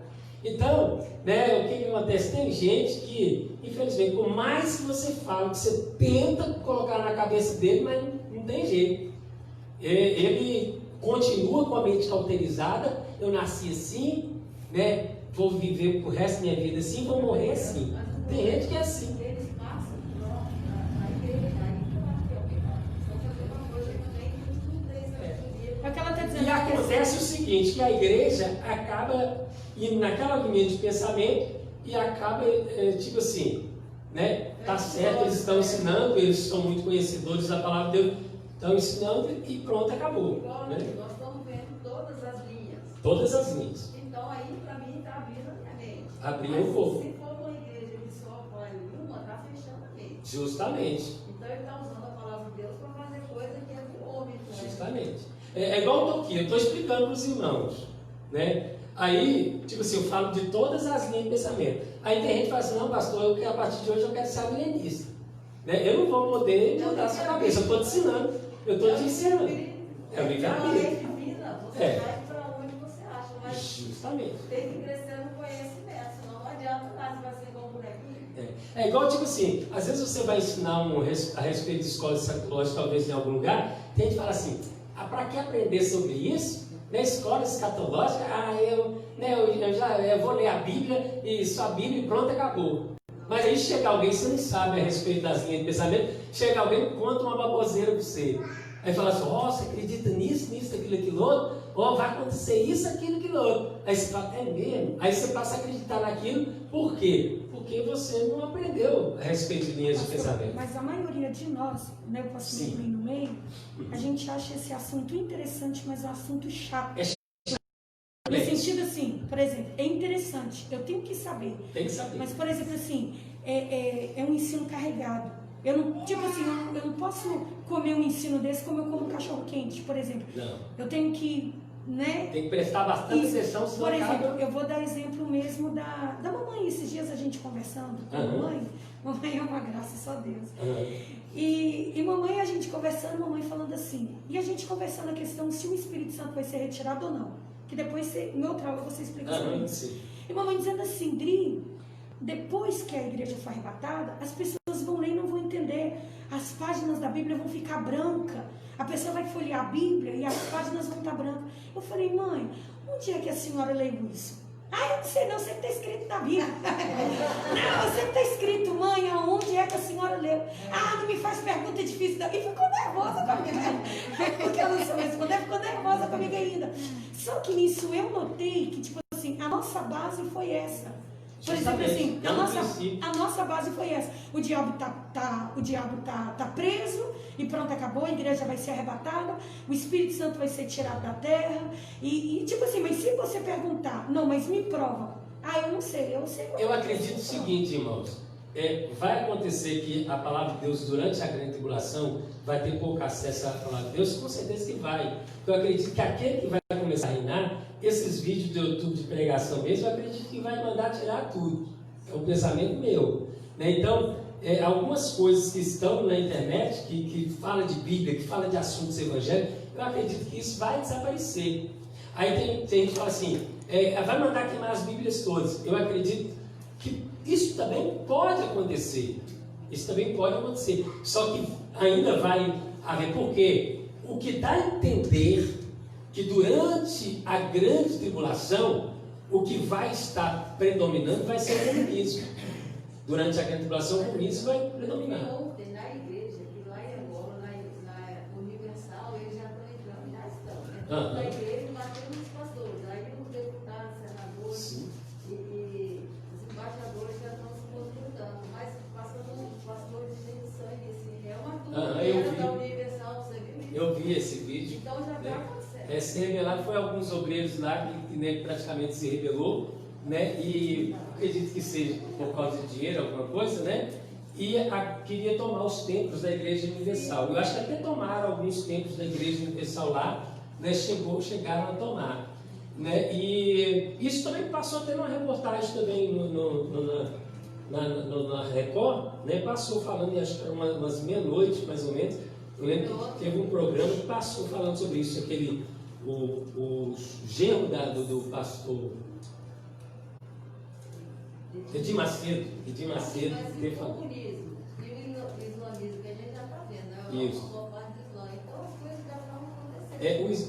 A: Então, né, o que acontece? Tem gente que, infelizmente, por mais que você fale, que você tenta colocar na cabeça dele, mas não tem jeito. Ele continua com a mente cauterizada. Eu nasci assim, né? Vou viver o resto da minha vida assim, vou morrer assim. Tem gente que é assim. E acontece o seguinte, que a igreja acaba indo naquela linha de pensamento e acaba, tipo assim, né? Tá certo, eles estão ensinando, eles são muito conhecedores da palavra de Deus, estão ensinando e pronto, acabou.
F: Igual,
A: né?
F: Nós estamos vendo todas as linhas.
A: Todas as linhas.
F: Então aí, para mim, está
A: Abrir um pouco.
G: Se for uma igreja que só vai uma, está fechando a mente.
A: Justamente.
G: Então ele está usando a palavra de Deus para fazer coisa que é do homem.
A: Justamente. É igual eu estou aqui, eu estou explicando para os irmãos, né? Aí, tipo assim, eu falo de todas as linhas de pensamento. Aí tem gente que fala assim, não, pastor, a partir de hoje eu quero ser milenista. Né? Eu não vou poder mudar a sua cabeça, eu estou te ensinando. Eu estou te ensinando. É o livre-arbítrio.
G: Você vai para onde você acha, mas
A: justamente.
G: tem que crescer no conhecimento, senão não adianta nada, você vai ser igual um bonequinho.
A: É igual, tipo assim, às vezes você vai ensinar a respeito de escola escatológica, talvez em algum lugar, tem gente que fala assim, para que aprender sobre isso? Na escola escatológica, eu vou ler a Bíblia e só a Bíblia e pronto, acabou. Mas aí chega alguém, você não sabe a respeito das linhas de pensamento, chega alguém e conta uma baboseira para você. Aí fala assim, você acredita nisso, aquilo outro? Vai acontecer isso, aquilo outro. Aí você fala, é mesmo? Aí você passa a acreditar naquilo, por quê? Porque você não aprendeu a respeito de linhas de pensamento.
B: Mas a maioria de nós, né, eu posso me incluir no meio, a gente acha esse assunto interessante, mas é um assunto chato. No sentido assim, por exemplo, é interessante, eu tenho que saber.
A: Tem que saber.
B: Mas, por exemplo, assim, é um ensino carregado. Eu não, tipo assim, eu não posso comer um ensino desse como eu como cachorro quente, por exemplo.
A: Não.
B: Eu tenho que, né?
A: Tem que prestar bastante atenção.
B: Por exemplo, eu vou dar exemplo mesmo da mamãe. Esses dias a gente conversando com a mamãe é uma graça, só Deus. E mamãe, a gente conversando, mamãe falando assim, e a gente conversando a questão se o Espírito Santo vai ser retirado ou não. Que depois, em outra aula, você explica sobre isso. E mamãe dizendo assim, Dri, depois que a igreja for arrebatada, as pessoas vão ler e não vão entender. As páginas da Bíblia vão ficar brancas. A pessoa vai folhear a Bíblia e as páginas vão estar brancas. Eu falei, mãe, onde é que a senhora leu isso? Eu não sei não, sei que está escrito na Bíblia. Não, eu sei que está escrito, mãe, aonde é que a senhora leu? Não me faz pergunta difícil. E ficou nervosa comigo, né? Porque eu não sou responder, ficou nervosa comigo ainda. Só que nisso eu notei que, tipo assim, a nossa base foi essa. Por exemplo, assim, a nossa base foi essa. O diabo tá preso e pronto, acabou, a igreja vai ser arrebatada, o Espírito Santo vai ser tirado da terra. E tipo assim, mas se você perguntar, não, mas me prova. Eu não sei, eu sei.
A: Eu acredito o seguinte, irmãos. Vai acontecer que a palavra de Deus durante a grande tribulação vai ter pouco acesso à palavra de Deus? Com certeza que vai. Eu acredito que aquele que vai começar a reinar, esses vídeos do YouTube de pregação mesmo, eu acredito que vai mandar tirar tudo. É um pensamento meu. Né? Então, algumas coisas que estão na internet, que fala de Bíblia, que fala de assuntos evangélicos, eu acredito que isso vai desaparecer. Aí tem gente que fala assim, vai mandar queimar as Bíblias todas. Eu acredito que isso também pode acontecer. Isso também pode acontecer. Só que ainda vai haver, porque o que dá a entender que durante a grande tribulação, o que vai estar predominando vai ser o comunismo. Durante a grande tribulação, o comunismo vai predominar.
G: Ontem, na igreja, que lá em Angola, na Universal, eles já estão entrando, já estão. Entrando na igreja, batendo nos pastores. Aí os deputados, senadores e os embaixadores já estão se movimentando. Mas passando os pastores de sangue, assim, é uma turma da Universal, você viu?
A: Eu vi esse vídeo.
G: Então já está acontecendo.
A: Se rebelaram, foi alguns obreiros lá que praticamente se rebelou, né? E acredito que seja por causa de dinheiro, alguma coisa, né? E queria tomar os templos da Igreja Universal. Eu acho que até tomaram alguns templos da Igreja Universal lá, né? Chegaram a tomar, né? E isso também passou a ter uma reportagem também na Record, né? Passou falando, acho que era umas meia-noite, mais ou menos. Eu lembro que teve um programa que passou falando sobre isso, o genro do pastor Edir Macedo.
G: Mas o comunismo e o islamismo que a gente já está vendo, né?
A: Isso.
G: Uma parte do Islã. Então as coisas já estão acontecendo. Por isso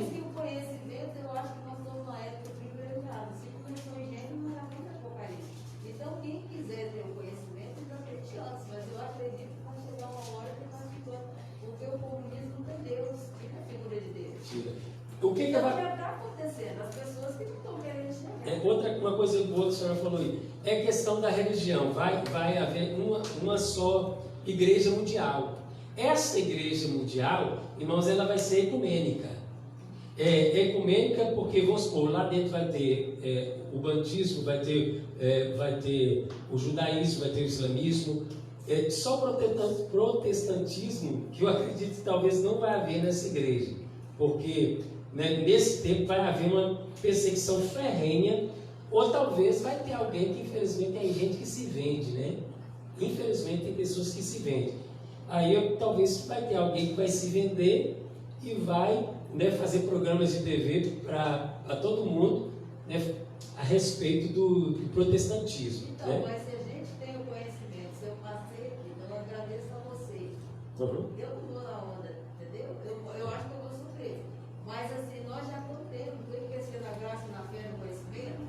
G: que o conhecimento, eu acho que nós estamos numa época privilegiada. Se começou em gente, não era muito apocalipse. Então quem quiser ter o conhecimento, ainda tem chance. Mas eu acredito que vai chegar uma hora que vai ficando. Porque o comunismo não tem Deus, fica a figura de Deus. Então já está acontecendo, as pessoas que não estão querendo chegar.
A: Uma coisa boa que a senhora falou aí, é questão da religião. Vai haver uma só igreja mundial. Essa igreja mundial, irmãos, ela vai ser ecumênica. ecumênica, porque vamos supor, lá dentro vai ter o bantismo, vai ter o judaísmo, vai ter o islamismo. Só o protestantismo, que eu acredito que talvez não vai haver nessa igreja, porque nesse tempo vai haver uma perseguição ferrenha, ou talvez vai ter alguém que, infelizmente, tem gente que se vende, né? Infelizmente, tem pessoas que se vendem. Aí talvez vai ter alguém que vai se vender e vai fazer programas de TV para todo mundo, a respeito do protestantismo.
J: Então, mas se a gente tem o conhecimento, se eu passei aqui, então eu agradeço a vocês.
A: Uhum.
J: Eu não vou na onda, entendeu? Eu acho que eu vou sofrer. Mas assim, nós já contemos, tem que crescer na graça, na fé, no conhecimento.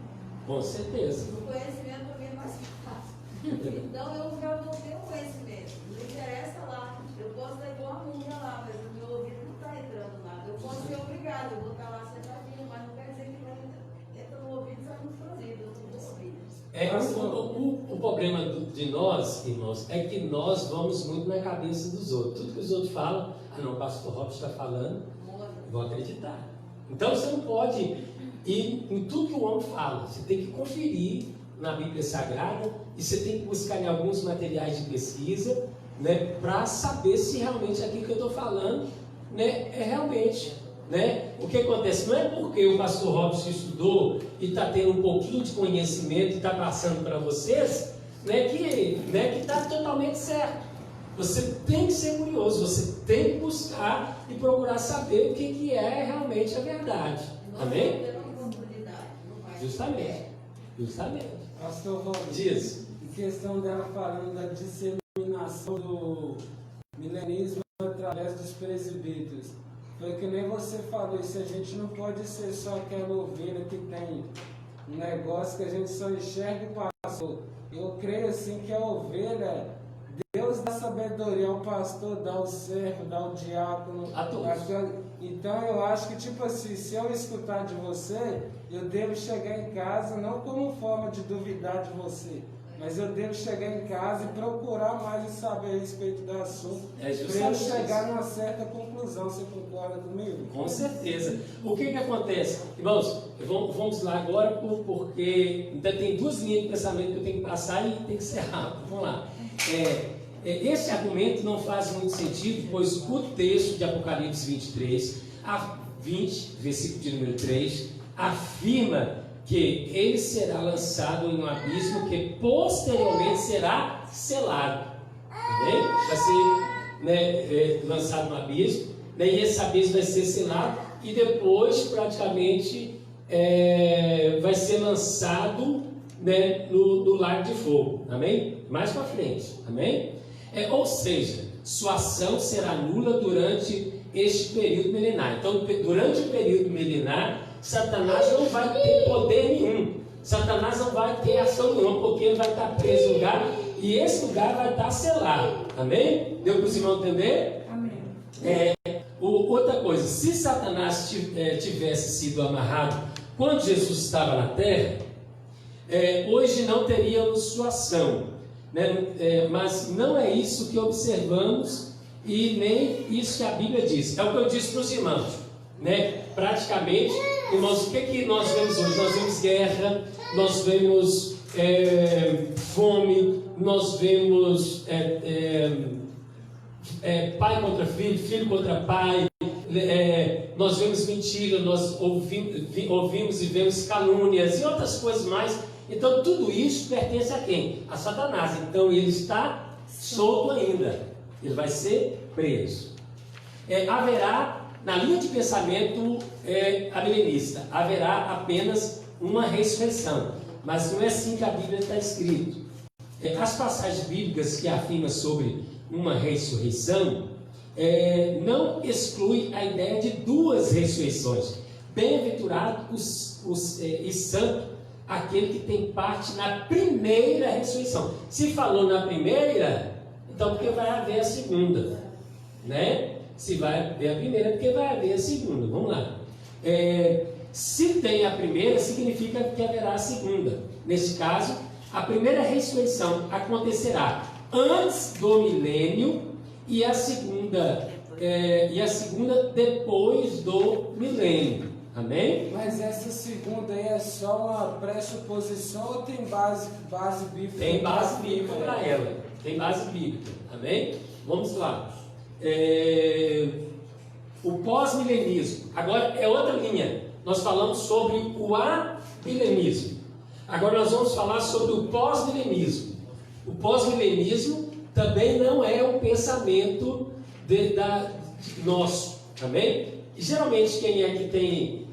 A: Com certeza.
J: O conhecimento para mim é mais fácil. Então eu já vou ter o conhecimento. Não interessa lá. Eu posso estar igual a múmia lá, mas o meu ouvido não está entrando nada. Eu posso ser obrigado, eu vou estar lá sentadinho, mas não quer dizer que não entra no ouvido e sai no ouvido. Eu não vou ouvir.
A: O problema de nós, irmãos, é que nós vamos muito na cabeça dos outros. Tudo que os outros falam, não, o pastor Robson está falando, vou acreditar. Então você não pode ir em tudo que o homem fala. Você tem que conferir na Bíblia Sagrada e você tem que buscar em alguns materiais de pesquisa, para saber se realmente aquilo que eu estou falando, é realmente. O que acontece? Não é porque o pastor Robson estudou e está tendo um pouquinho de conhecimento e está passando para vocês, que está totalmente certo. Você tem que ser curioso, você tem que buscar e procurar saber o que é realmente a verdade. Amém? Justamente.
I: Pastor Robson,
A: Diz.
I: em questão dela falando da disseminação do milenismo através dos presbíteros, foi que nem você falou, isso a gente não pode ser só aquela ovelha que tem um negócio que a gente só enxerga o pastor. Eu creio assim que a ovelha, Deus dá sabedoria ao pastor, dá ao servo, dá ao diácono.
A: A todos.
I: Então eu acho que tipo assim, se eu escutar de você, eu devo chegar em casa não como forma de duvidar de você, mas eu devo chegar em casa e procurar mais e saber a respeito do assunto, para eu chegar numa certa conclusão. Você concorda comigo?
A: Com certeza. O que acontece? Irmãos, vamos lá agora, porque ainda tem duas linhas de pensamento que eu tenho que passar e tem que ser rápido. Vamos lá. Esse argumento não faz muito sentido, pois o texto de Apocalipse 23, 20, versículo de número 3, afirma que ele será lançado em um abismo que posteriormente será selado. Entendeu? Vai ser lançado no abismo, e esse abismo vai ser selado e depois praticamente vai ser lançado no lago de fogo. Amém? Mais para frente. Amém? Ou seja, sua ação será nula durante este período milenar. Então, durante o período milenar, Satanás não vai ter poder nenhum. Satanás não vai ter ação nenhuma, porque ele vai estar preso no lugar e esse lugar vai estar selado. Amém? Deu para os irmãos entender?
B: Amém.
A: Outra coisa, se Satanás tivesse sido amarrado quando Jesus estava na terra, hoje não teríamos sua ação. Mas não é isso que observamos e nem isso que a Bíblia diz. É o que eu disse para os irmãos. Praticamente, irmãos, o que nós vemos hoje? Nós vemos guerra, nós vemos fome, nós vemos pai contra filho, filho contra pai, nós vemos mentira, nós ouvimos e vemos calúnias e outras coisas mais. Então tudo isso pertence a quem? A Satanás. Então ele está solto ainda, ele vai ser preso. Haverá, na linha de pensamento amilenista, haverá apenas uma ressurreição, mas não é assim que a Bíblia está escrito. As passagens bíblicas que afirmam sobre uma ressurreição não exclui a ideia de duas ressurreições. Bem-aventurado e santo aquele que tem parte na primeira ressurreição. Se falou na primeira, então porque vai haver a segunda, Se vai haver a primeira, porque vai haver a segunda. Vamos lá. Se tem a primeira, significa que haverá a segunda. Neste caso, a primeira ressurreição acontecerá antes do milênio e a segunda e a segunda depois do milênio. Amém?
I: Mas essa segunda aí é só uma pressuposição ou tem base bíblica?
A: Tem base bíblica para ela. Tem base bíblica. Amém? Vamos lá. O pós-milenismo. Agora é outra linha. Nós falamos sobre o amilenismo. Agora nós vamos falar sobre o pós-milenismo. O pós-milenismo também não é um pensamento nosso. Amém? E geralmente quem é que tem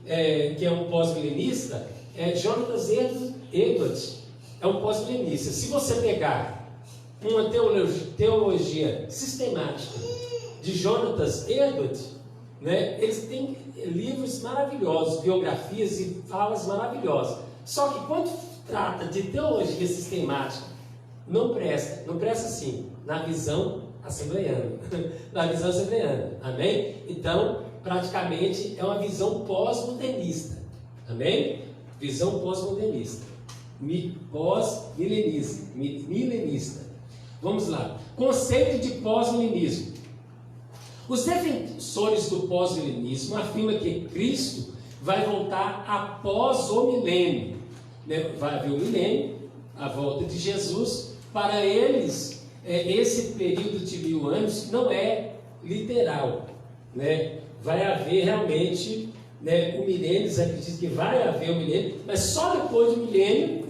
A: que é um pós-milenista é Jonathan Edwards. É um pós-milenista. Se você pegar uma teologia sistemática de Jonathan Edwards, né, eles têm livros maravilhosos, biografias e falas maravilhosas. Só que quando trata de teologia sistemática, não presta sim, na visão assembleiana. Na visão assembleiana. Amém? Então, praticamente é uma visão pós-modernista. Amém? Visão pós-modernista. Milenista. Vamos lá. Conceito de pós-milenismo. Os defensores do pós-milenismo afirmam que Cristo vai voltar após o milênio. Vai haver o milênio, a volta de Jesus. Para eles, esse período de 1000 anos não é literal, né? Vai haver realmente, né, o milênio. Eles acreditam que vai haver o milênio, mas só depois do milênio,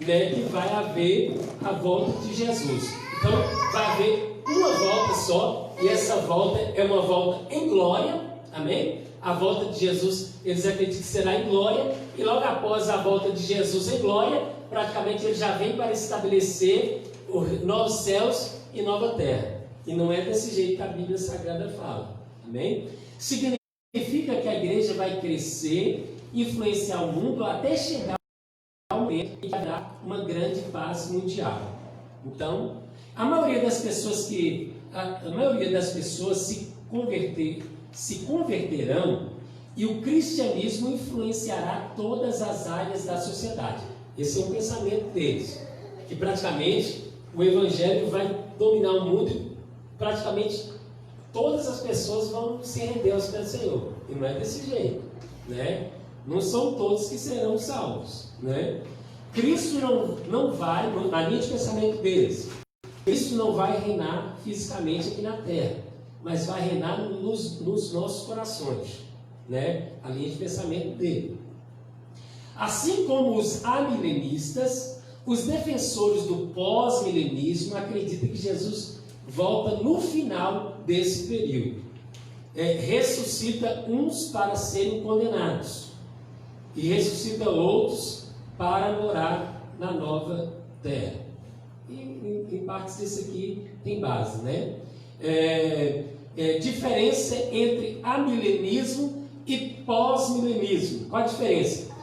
A: né, que vai haver a volta de Jesus. Então, vai haver uma volta só, e essa volta é uma volta em glória. Amém? A volta de Jesus, eles acreditam que será em glória, e logo após a volta de Jesus em glória, praticamente ele já vem para estabelecer novos céus e nova terra. E não é desse jeito que a Bíblia Sagrada fala. Amém? Significa que a igreja vai crescer, influenciar o mundo até chegar ao momento em que haverá uma grande paz mundial. Então, a maioria das pessoas se converterão, e o cristianismo influenciará todas as áreas da sociedade. Esse é o pensamento deles, que praticamente o evangelho vai dominar o mundo e praticamente todas as pessoas vão se render aos pés do Senhor. E não é desse jeito, né? Não são todos que serão salvos, né? Cristo não vai, na linha de pensamento deles, Cristo não vai reinar fisicamente aqui na terra, mas vai reinar nos nossos corações, né? A linha de pensamento dele. Assim como os amilenistas, os defensores do pós-milenismo acreditam que Jesus volta no final desse período. Ressuscita uns para serem condenados e ressuscita outros para morar na nova terra. E em partes disso aqui tem base, né? Diferença entre amilenismo e pós-milenismo. Qual a diferença?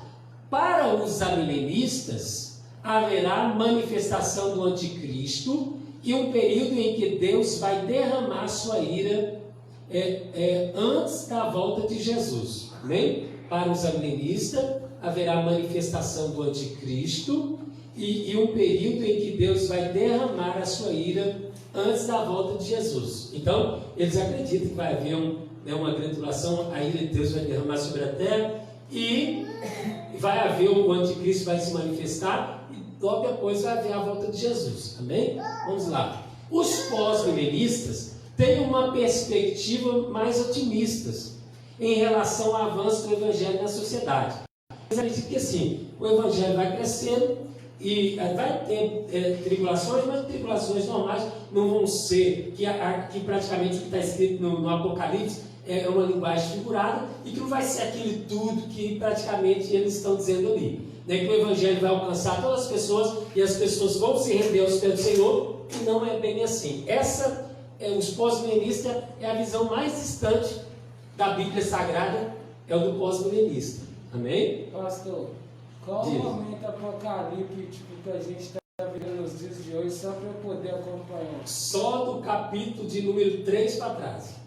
A: Para os amilenistas, haverá manifestação do anticristo e um período em que Deus vai derramar sua ira antes da volta de Jesus. Amém? Para os amilenistas, haverá manifestação do anticristo e um período em que Deus vai derramar a sua ira antes da volta de Jesus. Então, eles acreditam que vai haver uma grande tribulação, a ira de Deus vai derramar sobre a terra e vai haver o anticristo, vai se manifestar e logo depois vai haver a volta de Jesus. Amém? Vamos lá. Os pós-milenistas têm uma perspectiva mais otimista em relação ao avanço do evangelho na sociedade. Eles acreditam que assim, o evangelho vai crescendo e vai ter tribulações, mas tribulações normais não vão ser, que praticamente o que está escrito no Apocalipse é uma linguagem figurada, e que não vai ser aquilo tudo que praticamente eles estão dizendo ali. Que o evangelho vai alcançar todas as pessoas e as pessoas vão se render aos pés do Senhor, e não é bem assim. Os pós-milenistas é a visão mais distante da Bíblia Sagrada, é o do pós-milenista. Amém?
I: Pastor, qual o momento apocalíptico que a gente está vivendo nos dias de hoje, só para eu poder acompanhar?
A: Só do capítulo de número 3 para trás.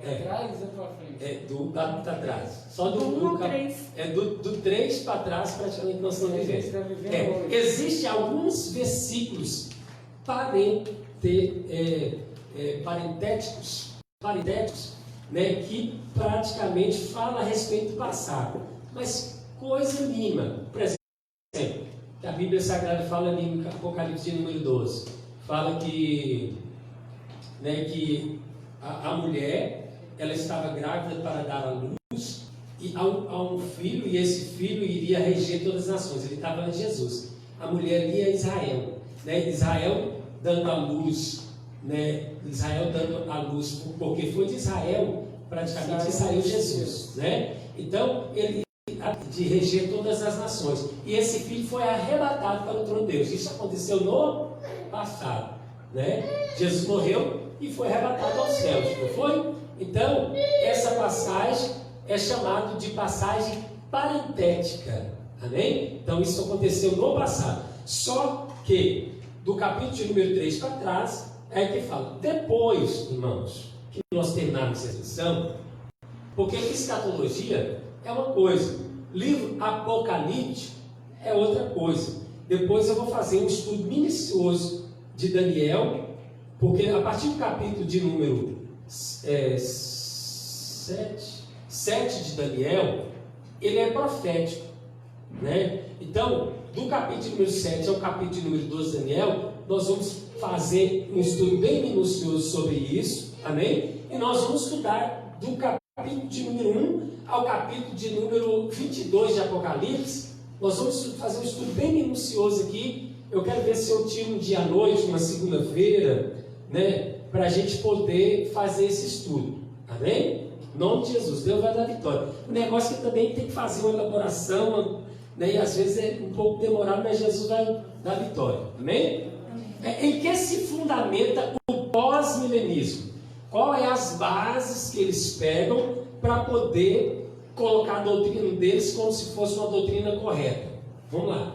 I: Atrás ou para frente?
A: Do capítulo para trás. Só do 3. Do 3 para trás, praticamente nós estamos vivendo. Existem alguns versículos parentéticos, né, que praticamente fala a respeito do passado, mas coisa mínima. Por exemplo, a Bíblia Sagrada fala em Apocalipse número 12, fala que a mulher, ela estava grávida para dar à luz a um filho, e esse filho iria reger todas as nações. Ele estava em Jesus. A mulher ali é Israel, né? Israel dando à luz, né? Israel dando à luz, porque foi de Israel praticamente que saiu Jesus, né? Então ele de reger todas as nações, e esse filho foi arrebatado para o trono de Deus. Isso aconteceu no passado, né? Jesus morreu e foi arrebatado aos céus, não foi? Então essa passagem é chamada de passagem parentética, amém? Então isso aconteceu no passado, só que do capítulo de número 3 para trás é que fala, depois, irmãos, que nós terminarmos essa lição, porque escatologia é uma coisa, livro apocalíptico é outra coisa. Depois eu vou fazer um estudo minucioso de Daniel, porque a partir do capítulo de número 7 de Daniel, ele é profético, né? Então, do capítulo número 7 ao capítulo número 12 de Daniel, nós vamos fazer um estudo bem minucioso sobre isso, amém? E nós vamos estudar do capítulo de número 1 ao capítulo de número 22 de Apocalipse. Nós vamos fazer um estudo bem minucioso aqui. Eu quero ver se eu tiro um dia à noite, uma segunda-feira, né, para a gente poder fazer esse estudo, amém? Em nome de Jesus, Deus vai dar vitória. O negócio é que também tem que fazer uma elaboração, né, e às vezes é um pouco demorado, mas Jesus vai dar vitória, amém? Em que se fundamenta o pós-milenismo? Quais é as bases que eles pegam para poder colocar a doutrina deles como se fosse uma doutrina correta? Vamos lá.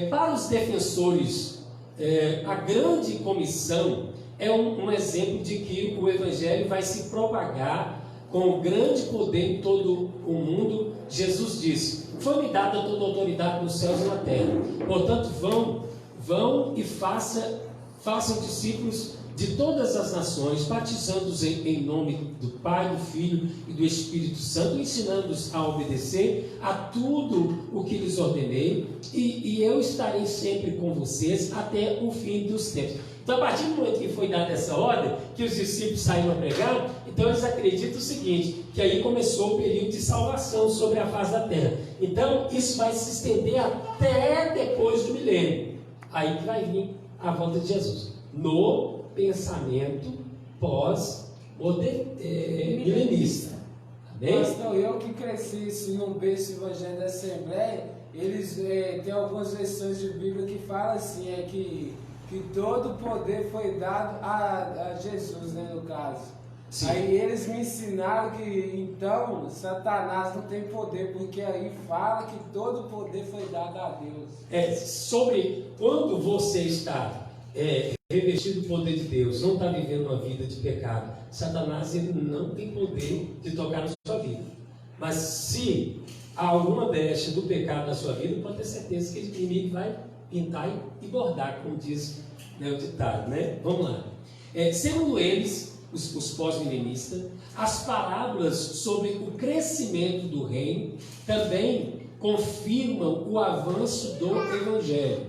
A: Para os defensores, a grande comissão é um exemplo de que o Evangelho vai se propagar com grande poder em todo o mundo. Jesus disse, foi-me dada toda a autoridade nos céus e na terra. Portanto, vão e façam discípulos de todas as nações, batizando-os em nome do Pai, do Filho e do Espírito Santo, ensinando-os a obedecer a tudo o que lhes ordenei, e eu estarei sempre com vocês até o fim dos tempos. Então, a partir do momento que foi dada essa ordem, que os discípulos saíram a pregar, então eles acreditam o seguinte, que aí começou o período de salvação sobre a face da terra. Então, isso vai se estender até depois do milênio. Aí que vai vir a volta de Jesus. No pensamento pós-milenista.
I: Pastor, eu que cresci no berço evangélico da Assembleia, eles têm algumas versões de Bíblia que falam assim, que todo o poder foi dado a Jesus, né, no caso. Sim. Aí eles me ensinaram que então Satanás não tem poder, porque aí fala que todo o poder foi dado a Deus.
A: Sobre quando você está revestido do poder de Deus, não está vivendo uma vida de pecado, Satanás ele não tem poder de tocar na sua vida. Mas se há alguma brecha do pecado na sua vida, pode ter certeza que o inimigo vai pintar e bordar, como diz, né, o ditado, né? Vamos lá. Segundo eles, os pós-milenistas, as parábolas sobre o crescimento do reino também confirmam o avanço do Evangelho.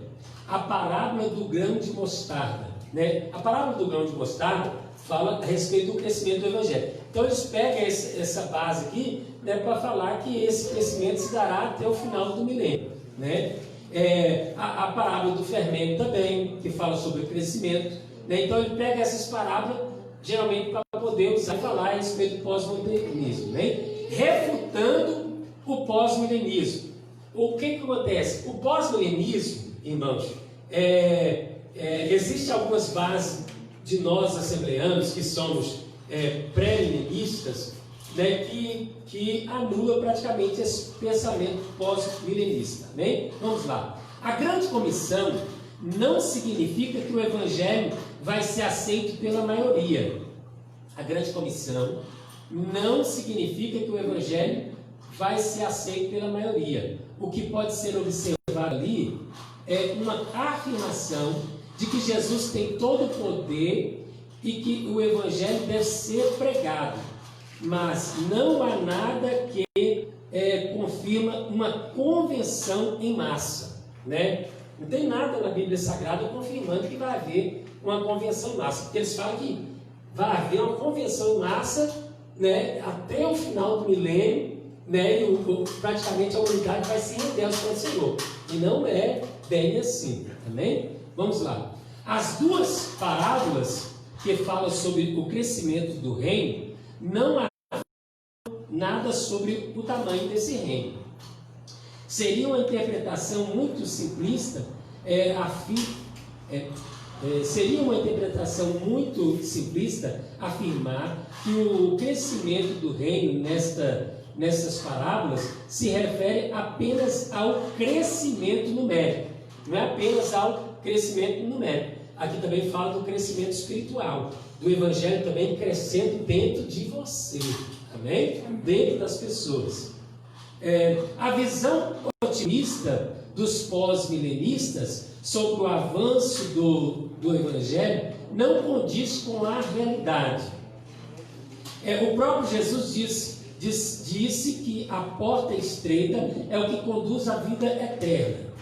A: A parábola do grão de mostarda, né? A parábola do grão de mostarda fala a respeito do crescimento do Evangelho. Então eles pegam essa base aqui, né, para falar que esse crescimento se dará até o final do milênio, né? A parábola do fermento também, que fala sobre o crescimento, né? Então ele pega essas parábolas geralmente para poder usar e falar a respeito do pós-milenismo, né? Refutando o pós-milenismo. O que acontece? O pós-milenismo, irmãos, existem algumas bases de nós assembleanos que somos pré-milenistas, né, que anula praticamente esse pensamento pós-milenista, né? Vamos lá. A grande comissão não significa que o Evangelho vai ser aceito pela maioria. A grande comissão não significa que o Evangelho vai ser aceito pela maioria. O que pode ser observado ali é uma afirmação de que Jesus tem todo o poder e que o Evangelho deve ser pregado, mas não há nada que confirma uma convenção em massa, né? Não tem nada na Bíblia Sagrada confirmando que vai haver uma convenção em massa, porque eles falam que vai haver uma convenção em massa, né, até o final do milênio, né, e praticamente a humanidade vai se render aos pés do Senhor. E não é bem assim, amém? Vamos lá. As duas parábolas que falam sobre o crescimento do reino, não há nada sobre o tamanho desse reino. Seria uma interpretação muito simplista, afirmar que o crescimento do reino nessas parábolas se refere apenas ao crescimento numérico, não é apenas ao crescimento numérico. Aqui também fala do crescimento espiritual, do Evangelho também crescendo dentro de você, amém? Dentro das pessoas. A visão otimista dos pós-milenistas sobre o avanço do Evangelho não condiz com a realidade. O próprio Jesus disse que a porta estreita é o que conduz à vida eterna.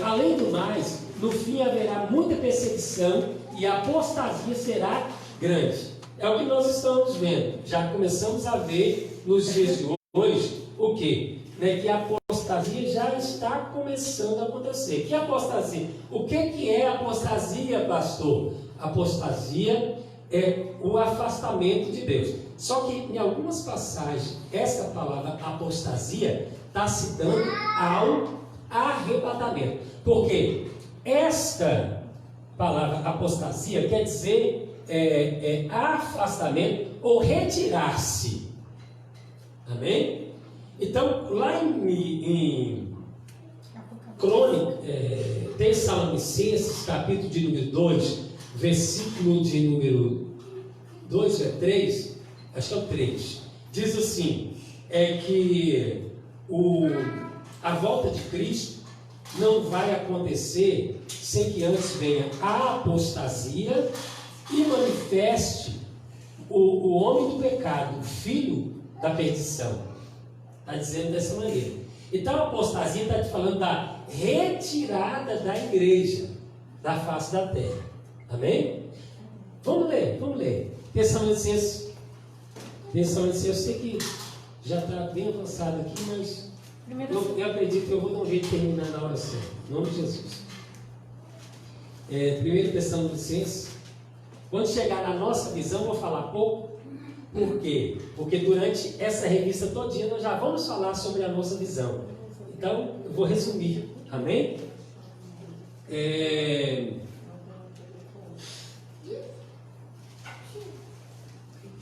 A: Além do mais, no fim haverá muita perseguição e a apostasia será grande. É o que nós estamos vendo. Já começamos a ver nos dias de hoje o quê? Que a apostasia já está começando a acontecer. Que apostasia? O que é apostasia, pastor? Apostasia é o afastamento de Deus. Só que em algumas passagens, essa palavra apostasia está se dando ao arrebatamento. Porque esta palavra apostasia quer dizer afastamento ou retirar-se. Amém? Então, lá em Tessalonicenses, capítulo de número 2, versículo de número 2 é 3, acho que é o 3, diz assim, que a volta de Cristo não vai acontecer sem que antes venha a apostasia e manifeste o homem do pecado, o filho da perdição. Está dizendo dessa maneira. Então a apostasia está falando da retirada da igreja da face da terra. Amém? Vamos ler. Tessalonicenses, eu sei que já está bem avançado aqui, mas eu acredito que eu vou dar um jeito de terminar na hora certa. Em nome de Jesus. 1 Tessalonicenses. Quando chegar na nossa visão, eu vou falar pouco. Por quê? Porque durante essa revista todinha nós já vamos falar sobre a nossa visão. Então, eu vou resumir. Amém?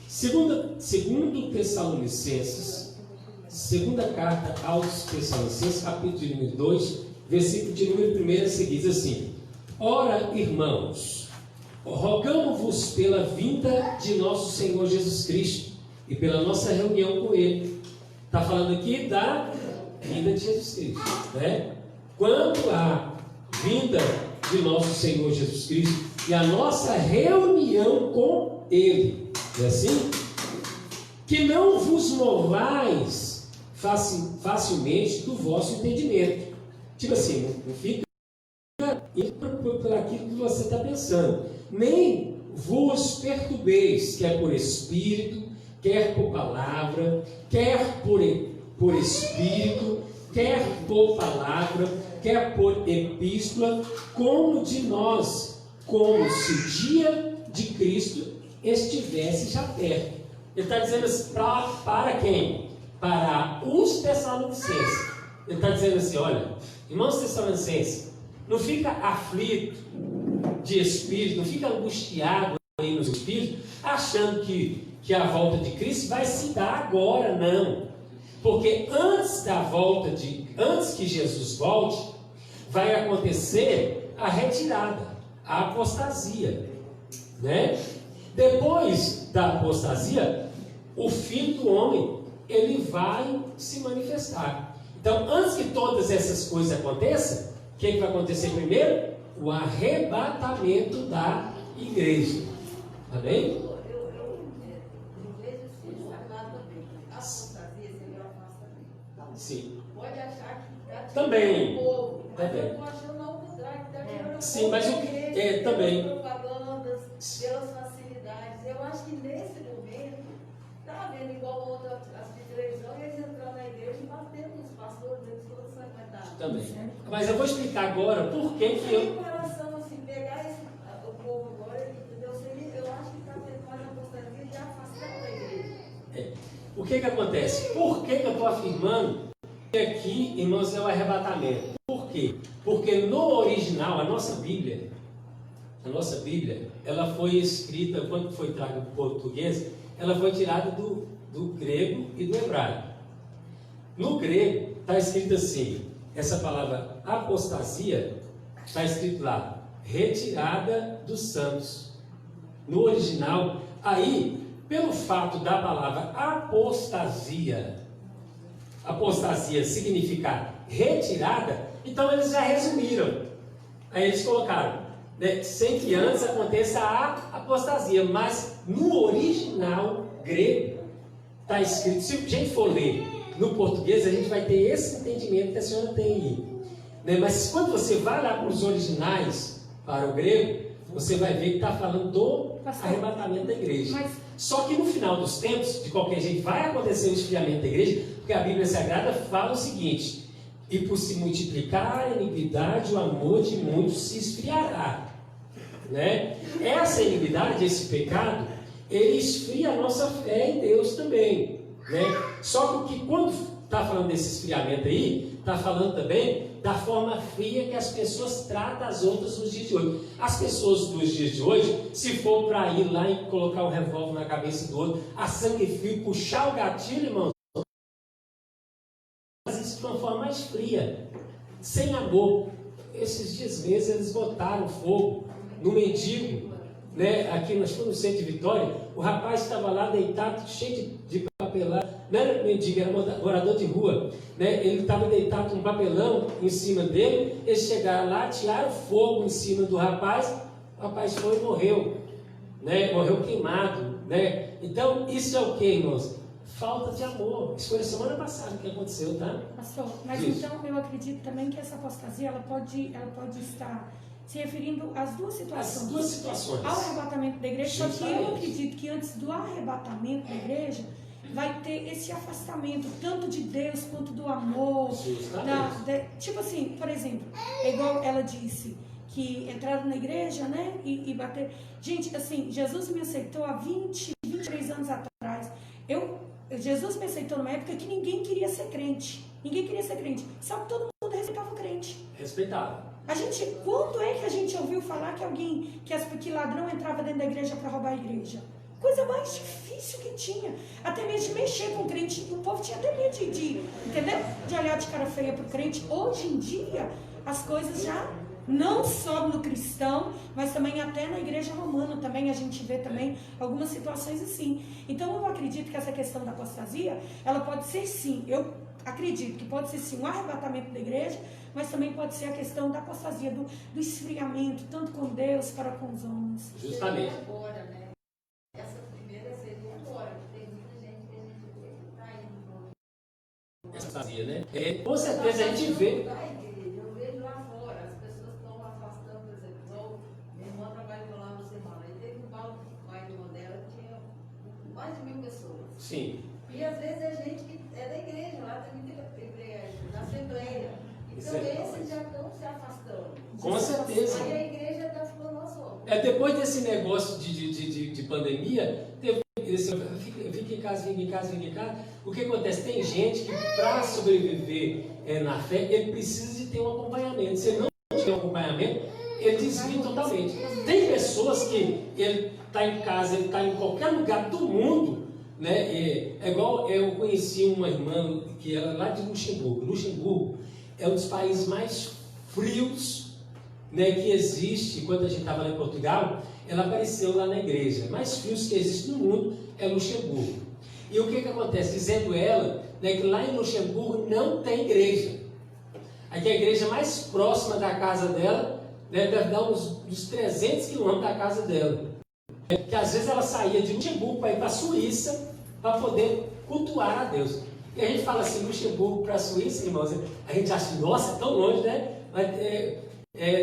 A: Segundo Tessalonicenses, segunda carta aos Tessalonicenses, capítulo de número 2, versículo de número 1 a seguir, diz assim: Ora, irmãos, rogamos-vos pela vinda de nosso Senhor Jesus Cristo e pela nossa reunião com Ele. Está falando aqui da vinda de Jesus Cristo, né? Quanto à vinda de nosso Senhor Jesus Cristo e a nossa reunião com Ele, não é assim? Que não vos movais facilmente do vosso entendimento. Tipo assim, não fica por aquilo que você está pensando. Nem vos perturbeis, quer por espírito, quer por palavra, quer por espírito, quer por palavra, quer por epístola, como de nós, como se o dia de Cristo estivesse já perto. Ele está dizendo assim, para quem? Para os Tessalonicenses. Ele está dizendo assim, olha, irmãos Tessalonicenses, não fica aflito de espírito, não fica angustiado aí no espírito, achando que a volta de Cristo vai se dar agora, não. Porque antes que Jesus volte, vai acontecer a retirada, a apostasia, né? Depois da apostasia, o Filho do Homem, ele vai se manifestar. Então, antes que todas essas coisas aconteçam, o que vai acontecer primeiro? o arrebatamento da igreja. Amém?
J: Eu vejo esse lado também. A apostasia seria o afastamento.
A: Sim.
J: Pode achar que está
A: Também.
J: o povo. Mas
A: Também.
J: eu estou achando ao contrário, que está tirando o
A: Sim,
J: povo
A: mas
J: da
A: o que-
J: igreja,
A: também.
J: pelas propagandas, pelas facilidades. Eu acho que nesse momento, está havendo igual outra, as de televisão, eles entrando na igreja e batendo nos pastores, eles todos sangrentados.
A: Também. Mas eu vou explicar agora por que
J: Em
A: eu.
J: comparação, assim, pegar o povo agora, entendeu? Eu acho que está tendo mais apostasia de afastando da igreja.
A: O que acontece? Por que eu estou afirmando que aqui, irmãos, é o arrebatamento? Por quê? Porque no original, a nossa Bíblia, ela foi escrita, quando foi traga para o português, ela foi tirada do grego e do hebraico. No grego, está escrito assim, essa palavra apostasia, está escrito lá, retirada dos santos. No original, aí, pelo fato da palavra apostasia significar retirada, então eles já resumiram. Aí eles colocaram, né, sem que antes aconteça a apostasia, mas no original grego está escrito, se a gente for ler no português, a gente vai ter esse entendimento que a senhora tem aí, né? Mas quando você vai lá para os originais, para o grego, você vai ver que está falando do arrebatamento da igreja. Só que no final dos tempos, de qualquer jeito, vai acontecer o esfriamento da igreja, porque a Bíblia Sagrada fala o seguinte: e por se multiplicar a iniquidade, o amor de muitos se esfriará. Né? Essa iniquidade, esse pecado, ele esfria a nossa fé em Deus também. Né? Só que quando está falando desse esfriamento aí, está falando também da forma fria que as pessoas tratam as outras nos dias de hoje. As pessoas dos dias de hoje, se for para ir lá e colocar um revólver na cabeça do outro, a sangue frio, puxar o gatilho, irmãos, mas isso de uma forma mais fria, sem amor. Esses dias mesmo eles botaram fogo no mendigo, né? Aqui nós fomos no centro de Vitória, o rapaz estava lá deitado, cheio de papelão, não era mendigo, era morador de rua, né? Ele estava deitado com um papelão em cima dele, eles chegaram lá, tiraram fogo em cima do rapaz, o rapaz foi e morreu, né? Morreu queimado, né? Então isso é o que, irmãos? Falta de amor. Isso foi na semana passada que aconteceu, tá?
B: Pastor, mas
A: Isso.
B: então eu acredito também que essa apostasia ela pode estar se referindo às duas situações.
A: As duas situações.
B: Ao arrebatamento da igreja, só que eu
A: Justamente.
B: acredito que antes do arrebatamento da igreja vai ter esse afastamento, tanto de Deus quanto do amor. Tipo assim, por exemplo, é igual ela disse, que entraram na igreja, né, e bater. Gente, assim, Jesus me aceitou há 23 anos atrás. Jesus me aceitou numa época que ninguém queria ser crente. Ninguém queria ser crente. Só que todo mundo respeitava o crente.
A: Respeitava.
B: Quando é que a gente ouviu falar que ladrão entrava dentro da igreja para roubar a igreja? Coisa mais difícil que tinha. Até mesmo de mexer com o crente. O povo tinha até medo entendeu? De olhar de cara feia para o crente. Hoje em dia, as coisas já não só no cristão, mas também até na igreja romana também a gente vê também algumas situações assim. Então eu acredito que essa questão da apostasia, ela pode ser sim, eu acredito que pode ser sim um arrebatamento da igreja, mas também pode ser a questão da apostasia, do esfriamento, tanto com Deus para com os homens.
A: Justamente.
J: Seria agora, né? Essa primeira seria agora, que tem muita gente que a gente vê que está indo.
A: Apostasia, né? Com certeza a gente vê.
J: Eu vejo lá fora, as pessoas estão afastando, por exemplo, minha irmã trabalhou lá uma semana, e teve um pai de uma dela que tinha mais de 1000 pessoas.
A: Sim.
J: E às vezes é gente que é da igreja, lá tem muita igreja, da Assembleia. Então esses já estão se afastando.
A: Com certeza.
J: Aí a igreja está ficando uma só.
A: Depois desse negócio de pandemia, teve esse, fica em casa. O que acontece? Tem gente que, para sobreviver na fé, ele precisa de ter um acompanhamento. Se ele não tiver um acompanhamento, ele desvia totalmente. Tem pessoas que ele está em casa, ele está em qualquer lugar do mundo, né? É igual eu conheci uma irmã que era lá de Luxemburgo. Luxemburgo é um dos países mais frios, né, que existe. Quando a gente estava lá em Portugal, ela apareceu lá na igreja. Mais frios que existe no mundo é Luxemburgo. E o que acontece? Dizendo ela, né, que lá em Luxemburgo não tem igreja. Aqui a igreja mais próxima da casa dela
K: né, deve dar uns 300 quilômetros da casa dela. Que às vezes ela saía de Luxemburgo para ir para a Suíça para poder cultuar a Deus. E a gente fala assim, Luxemburgo para a Suíça, irmãos, a gente acha, nossa, é tão longe, né? Mas,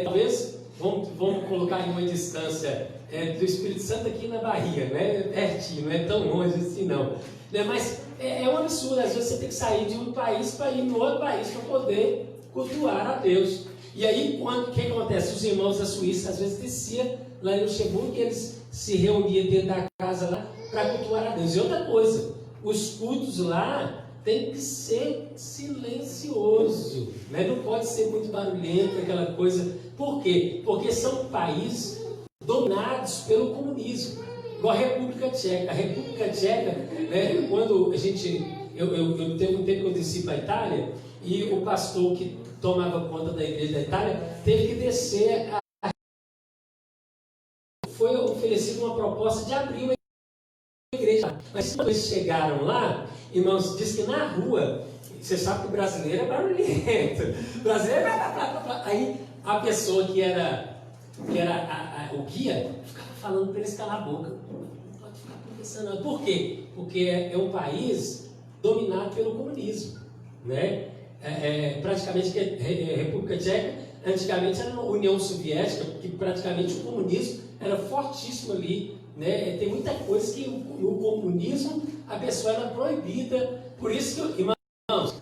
K: talvez, vamos colocar em uma distância do Espírito Santo aqui na Bahia, né? Pertinho, não é tão longe assim não. Né? Mas é um absurdo, às vezes você tem que sair de um país para ir no outro país para poder cultuar a Deus. E aí, o que acontece? Os irmãos da Suíça, às vezes, desciam lá em Luxemburgo e eles se reuniam dentro da casa lá para cultuar a Deus. E outra coisa, os cultos lá tem que ser silencioso, né? Não pode ser muito barulhento, aquela coisa. Por quê? Porque são países dominados pelo comunismo, igual a República Tcheca. A República Tcheca, né, quando a gente... Eu teve um tempo que eu desci para a Itália e o pastor que tomava conta da igreja da Itália teve que descer foi oferecida uma proposta de abrir uma igreja. Mas quando eles chegaram lá, irmãos, diz que na rua, você sabe que o brasileiro é barulhento. O brasileiro aí a pessoa que era o guia ficava falando para eles calar a boca. Não pode ficar conversando. Por quê? Porque é um país dominado pelo comunismo, né? Praticamente a República Tcheca antigamente era uma União Soviética, que praticamente o comunismo era fortíssimo ali, né? Tem muita coisa que no comunismo a pessoa era proibida. Por isso que, irmãos,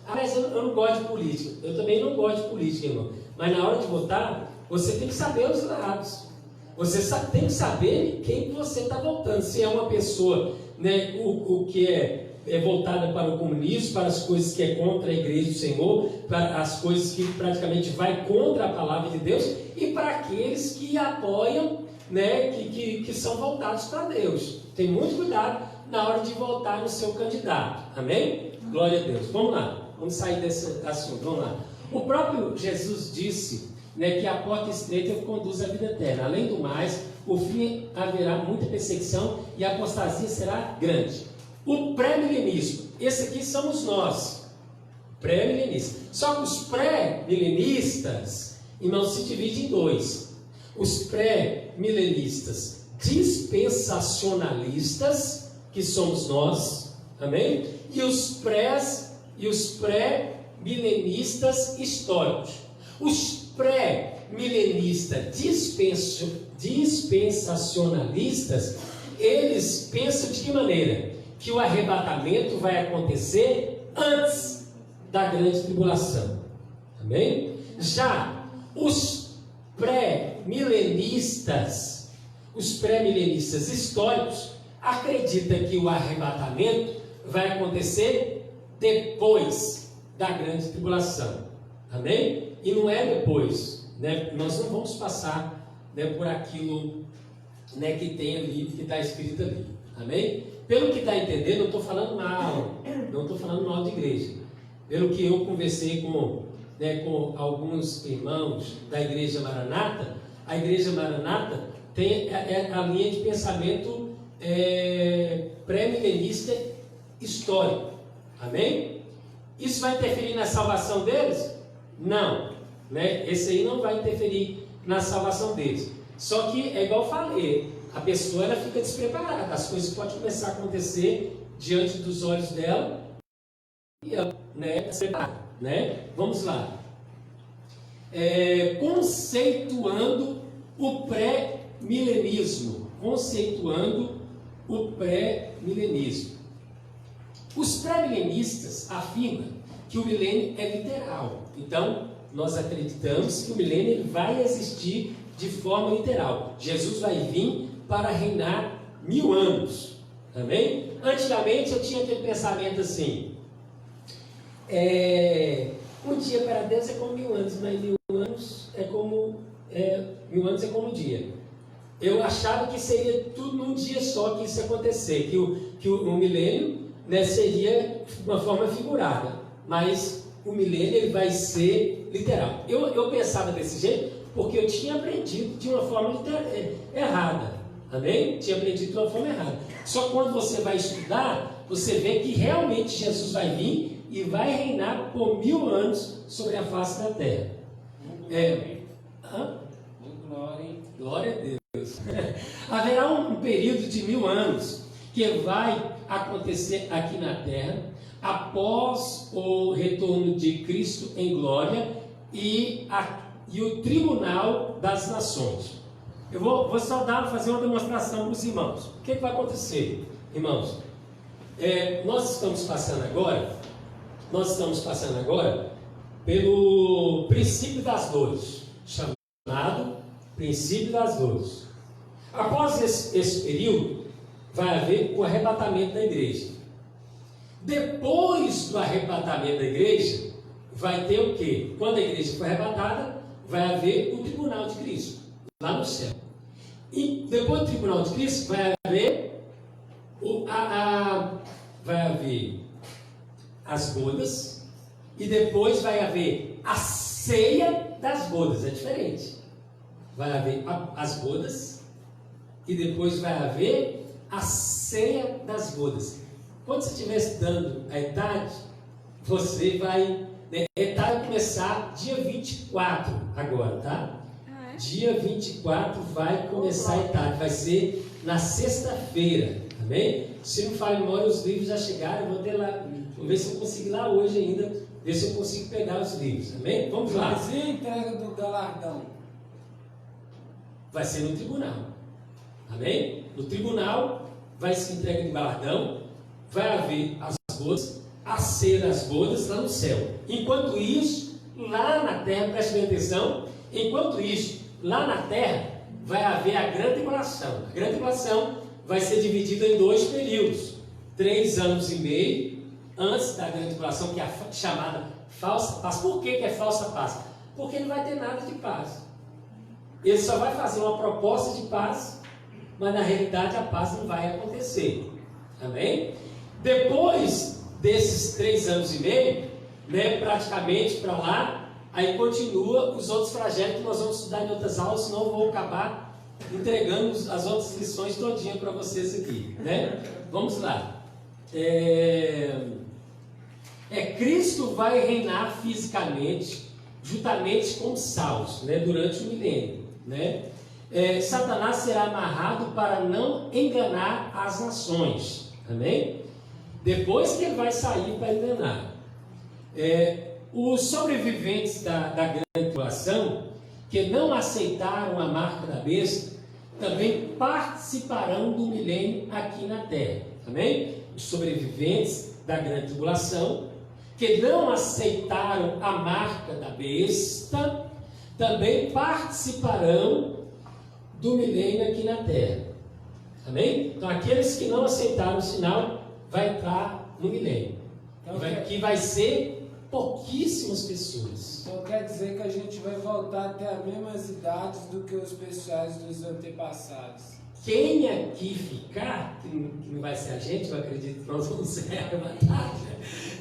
K: mas eu não gosto de política. Eu também não gosto de política, irmão. Mas na hora de votar, você tem que saber os lados. Você tem que saber quem você está votando. Se é uma pessoa, né, o que é voltada para o comunismo, para as coisas que é contra a igreja do Senhor, para as coisas que praticamente vai contra a palavra de Deus, e para aqueles que apoiam, né, que são voltados para Deus. Tem muito cuidado na hora de votar no seu candidato. Amém? Glória a Deus. Vamos lá. Vamos sair desse assunto. Vamos lá. O próprio Jesus disse, né, que a porta estreita conduz à vida eterna. Além do mais, o fim haverá muita perseguição e a apostasia será grande. O pré-milenismo, esse aqui somos nós, pré-milenistas. Só que os pré-milenistas, irmãos, se dividem em dois. Os pré-milenistas dispensacionalistas, que somos nós, amém? E os pré-milenistas históricos. Os pré-milenistas dispensacionalistas, eles pensam de que maneira? Que o arrebatamento vai acontecer antes da grande tribulação. Amém? Já os pré-milenistas históricos acreditam que o arrebatamento vai acontecer depois da grande tribulação. Amém? E não é depois, né? Nós não vamos passar, né, por aquilo, né, que tem ali, que está escrito ali. Amém? Pelo que está entendendo, não estou falando mal de igreja. Pelo que eu conversei com alguns irmãos da Igreja Maranata, a Igreja Maranata tem a linha de pensamento pré-milenista histórico. Amém? Isso vai interferir na salvação deles? Não. Né? Esse aí não vai interferir na salvação deles. Só que, é igual eu falei, a pessoa ela fica despreparada, as coisas podem começar a acontecer diante dos olhos dela e ela, né, despreparada, né? Vamos lá. Conceituando o pré-milenismo. Os pré-milenistas afirmam que o milênio é literal. Então, nós acreditamos que o milênio ele vai existir de forma literal. Jesus vai vir para reinar 1000 anos. Amém? Antigamente eu tinha aquele pensamento assim: um dia para Deus é como 1000 anos, mas 1000 anos é como 1000 anos é como um dia. Eu achava que seria tudo num dia só que isso ia acontecer, que o milênio, né, seria de uma forma figurada, mas o milênio ele vai ser literal. Eu pensava desse jeito porque eu tinha aprendido de uma forma errada. Amém? Tinha aprendido de uma forma errada. Só que quando você vai estudar, você vê que realmente Jesus vai vir e vai reinar por 1000 anos sobre a face da terra. Glória a Deus. Haverá um período de 1000 anos que vai acontecer aqui na terra, após o retorno de Cristo em glória e o tribunal das nações. Eu vou fazer uma demonstração para os irmãos. O que vai acontecer, irmãos? Nós estamos passando agora pelo princípio das dores, chamado princípio das dores. Após esse período, vai haver o arrebatamento da igreja. Depois do arrebatamento da igreja, vai ter o quê? Quando a igreja for arrebatada, vai haver o tribunal de Cristo, lá no céu. E depois do tribunal de Cristo, vai haver as bodas, e depois vai haver a ceia das bodas. É diferente. Vai haver as bodas, e depois vai haver a ceia das bodas. Quando você estiver estudando a idade, você vai... A idade vai começar dia 24 agora, tá? Dia 24 vai começar a idade. Vai ser na sexta-feira, amém? Se não falha memória, os livros já chegaram. Eu vou ter lá, vou ver se eu consigo ir lá hoje ainda, ver se eu consigo pegar os livros, amém? Vamos lá.
I: Mas e a entrega do galardão?
K: Vai ser no tribunal, amém? No tribunal vai ser entrega do galardão, vai haver as bodas, a ceia das bodas lá no céu. Enquanto isso, lá na terra, preste bem atenção, enquanto isso, lá na terra, vai haver a grande tribulação. A grande tribulação vai ser dividida em 2 períodos, 3 anos e meio, antes da grande tribulação, que é a chamada falsa paz. Por que é falsa paz? Porque não vai ter nada de paz. Ele só vai fazer uma proposta de paz, mas na realidade a paz não vai acontecer. Amém? Depois desses 3 anos e meio, praticamente para lá, aí continua os outros trajetos que nós vamos estudar em outras aulas, senão eu vou acabar entregando as outras lições todinha para vocês aqui, né? Vamos lá. Cristo vai reinar fisicamente, juntamente com os salvos, durante o milênio, Satanás será amarrado para não enganar as nações, amém? Depois que ele vai sair para enganar. Os sobreviventes da grande tribulação, que não aceitaram a marca da besta, também participarão do milênio aqui na terra, amém? Os sobreviventes da grande tribulação, que não aceitaram a marca da besta, também participarão do milênio aqui na terra, amém? Então aqueles que não aceitaram o sinal, vai entrar no milênio, que vai ser pouquíssimas pessoas.
I: Então quer dizer que a gente vai voltar até as mesmas idades do que os pessoais dos antepassados.
K: Quem aqui ficar, que não vai ser a gente, eu acredito que nós vamos ser arrebatados,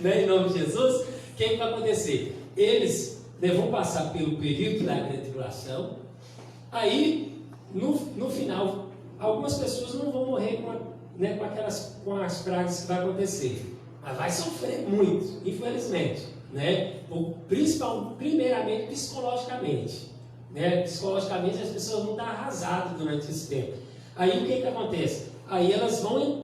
K: em nome de Jesus, o que vai acontecer? Eles vão passar pelo período da grande tribulação, aí no final, algumas pessoas não vão morrer com as pragas que vai acontecer, mas vai sofrer muito, infelizmente, primeiramente psicologicamente, psicologicamente as pessoas vão estar arrasadas durante esse tempo. Aí o que acontece? Aí elas vão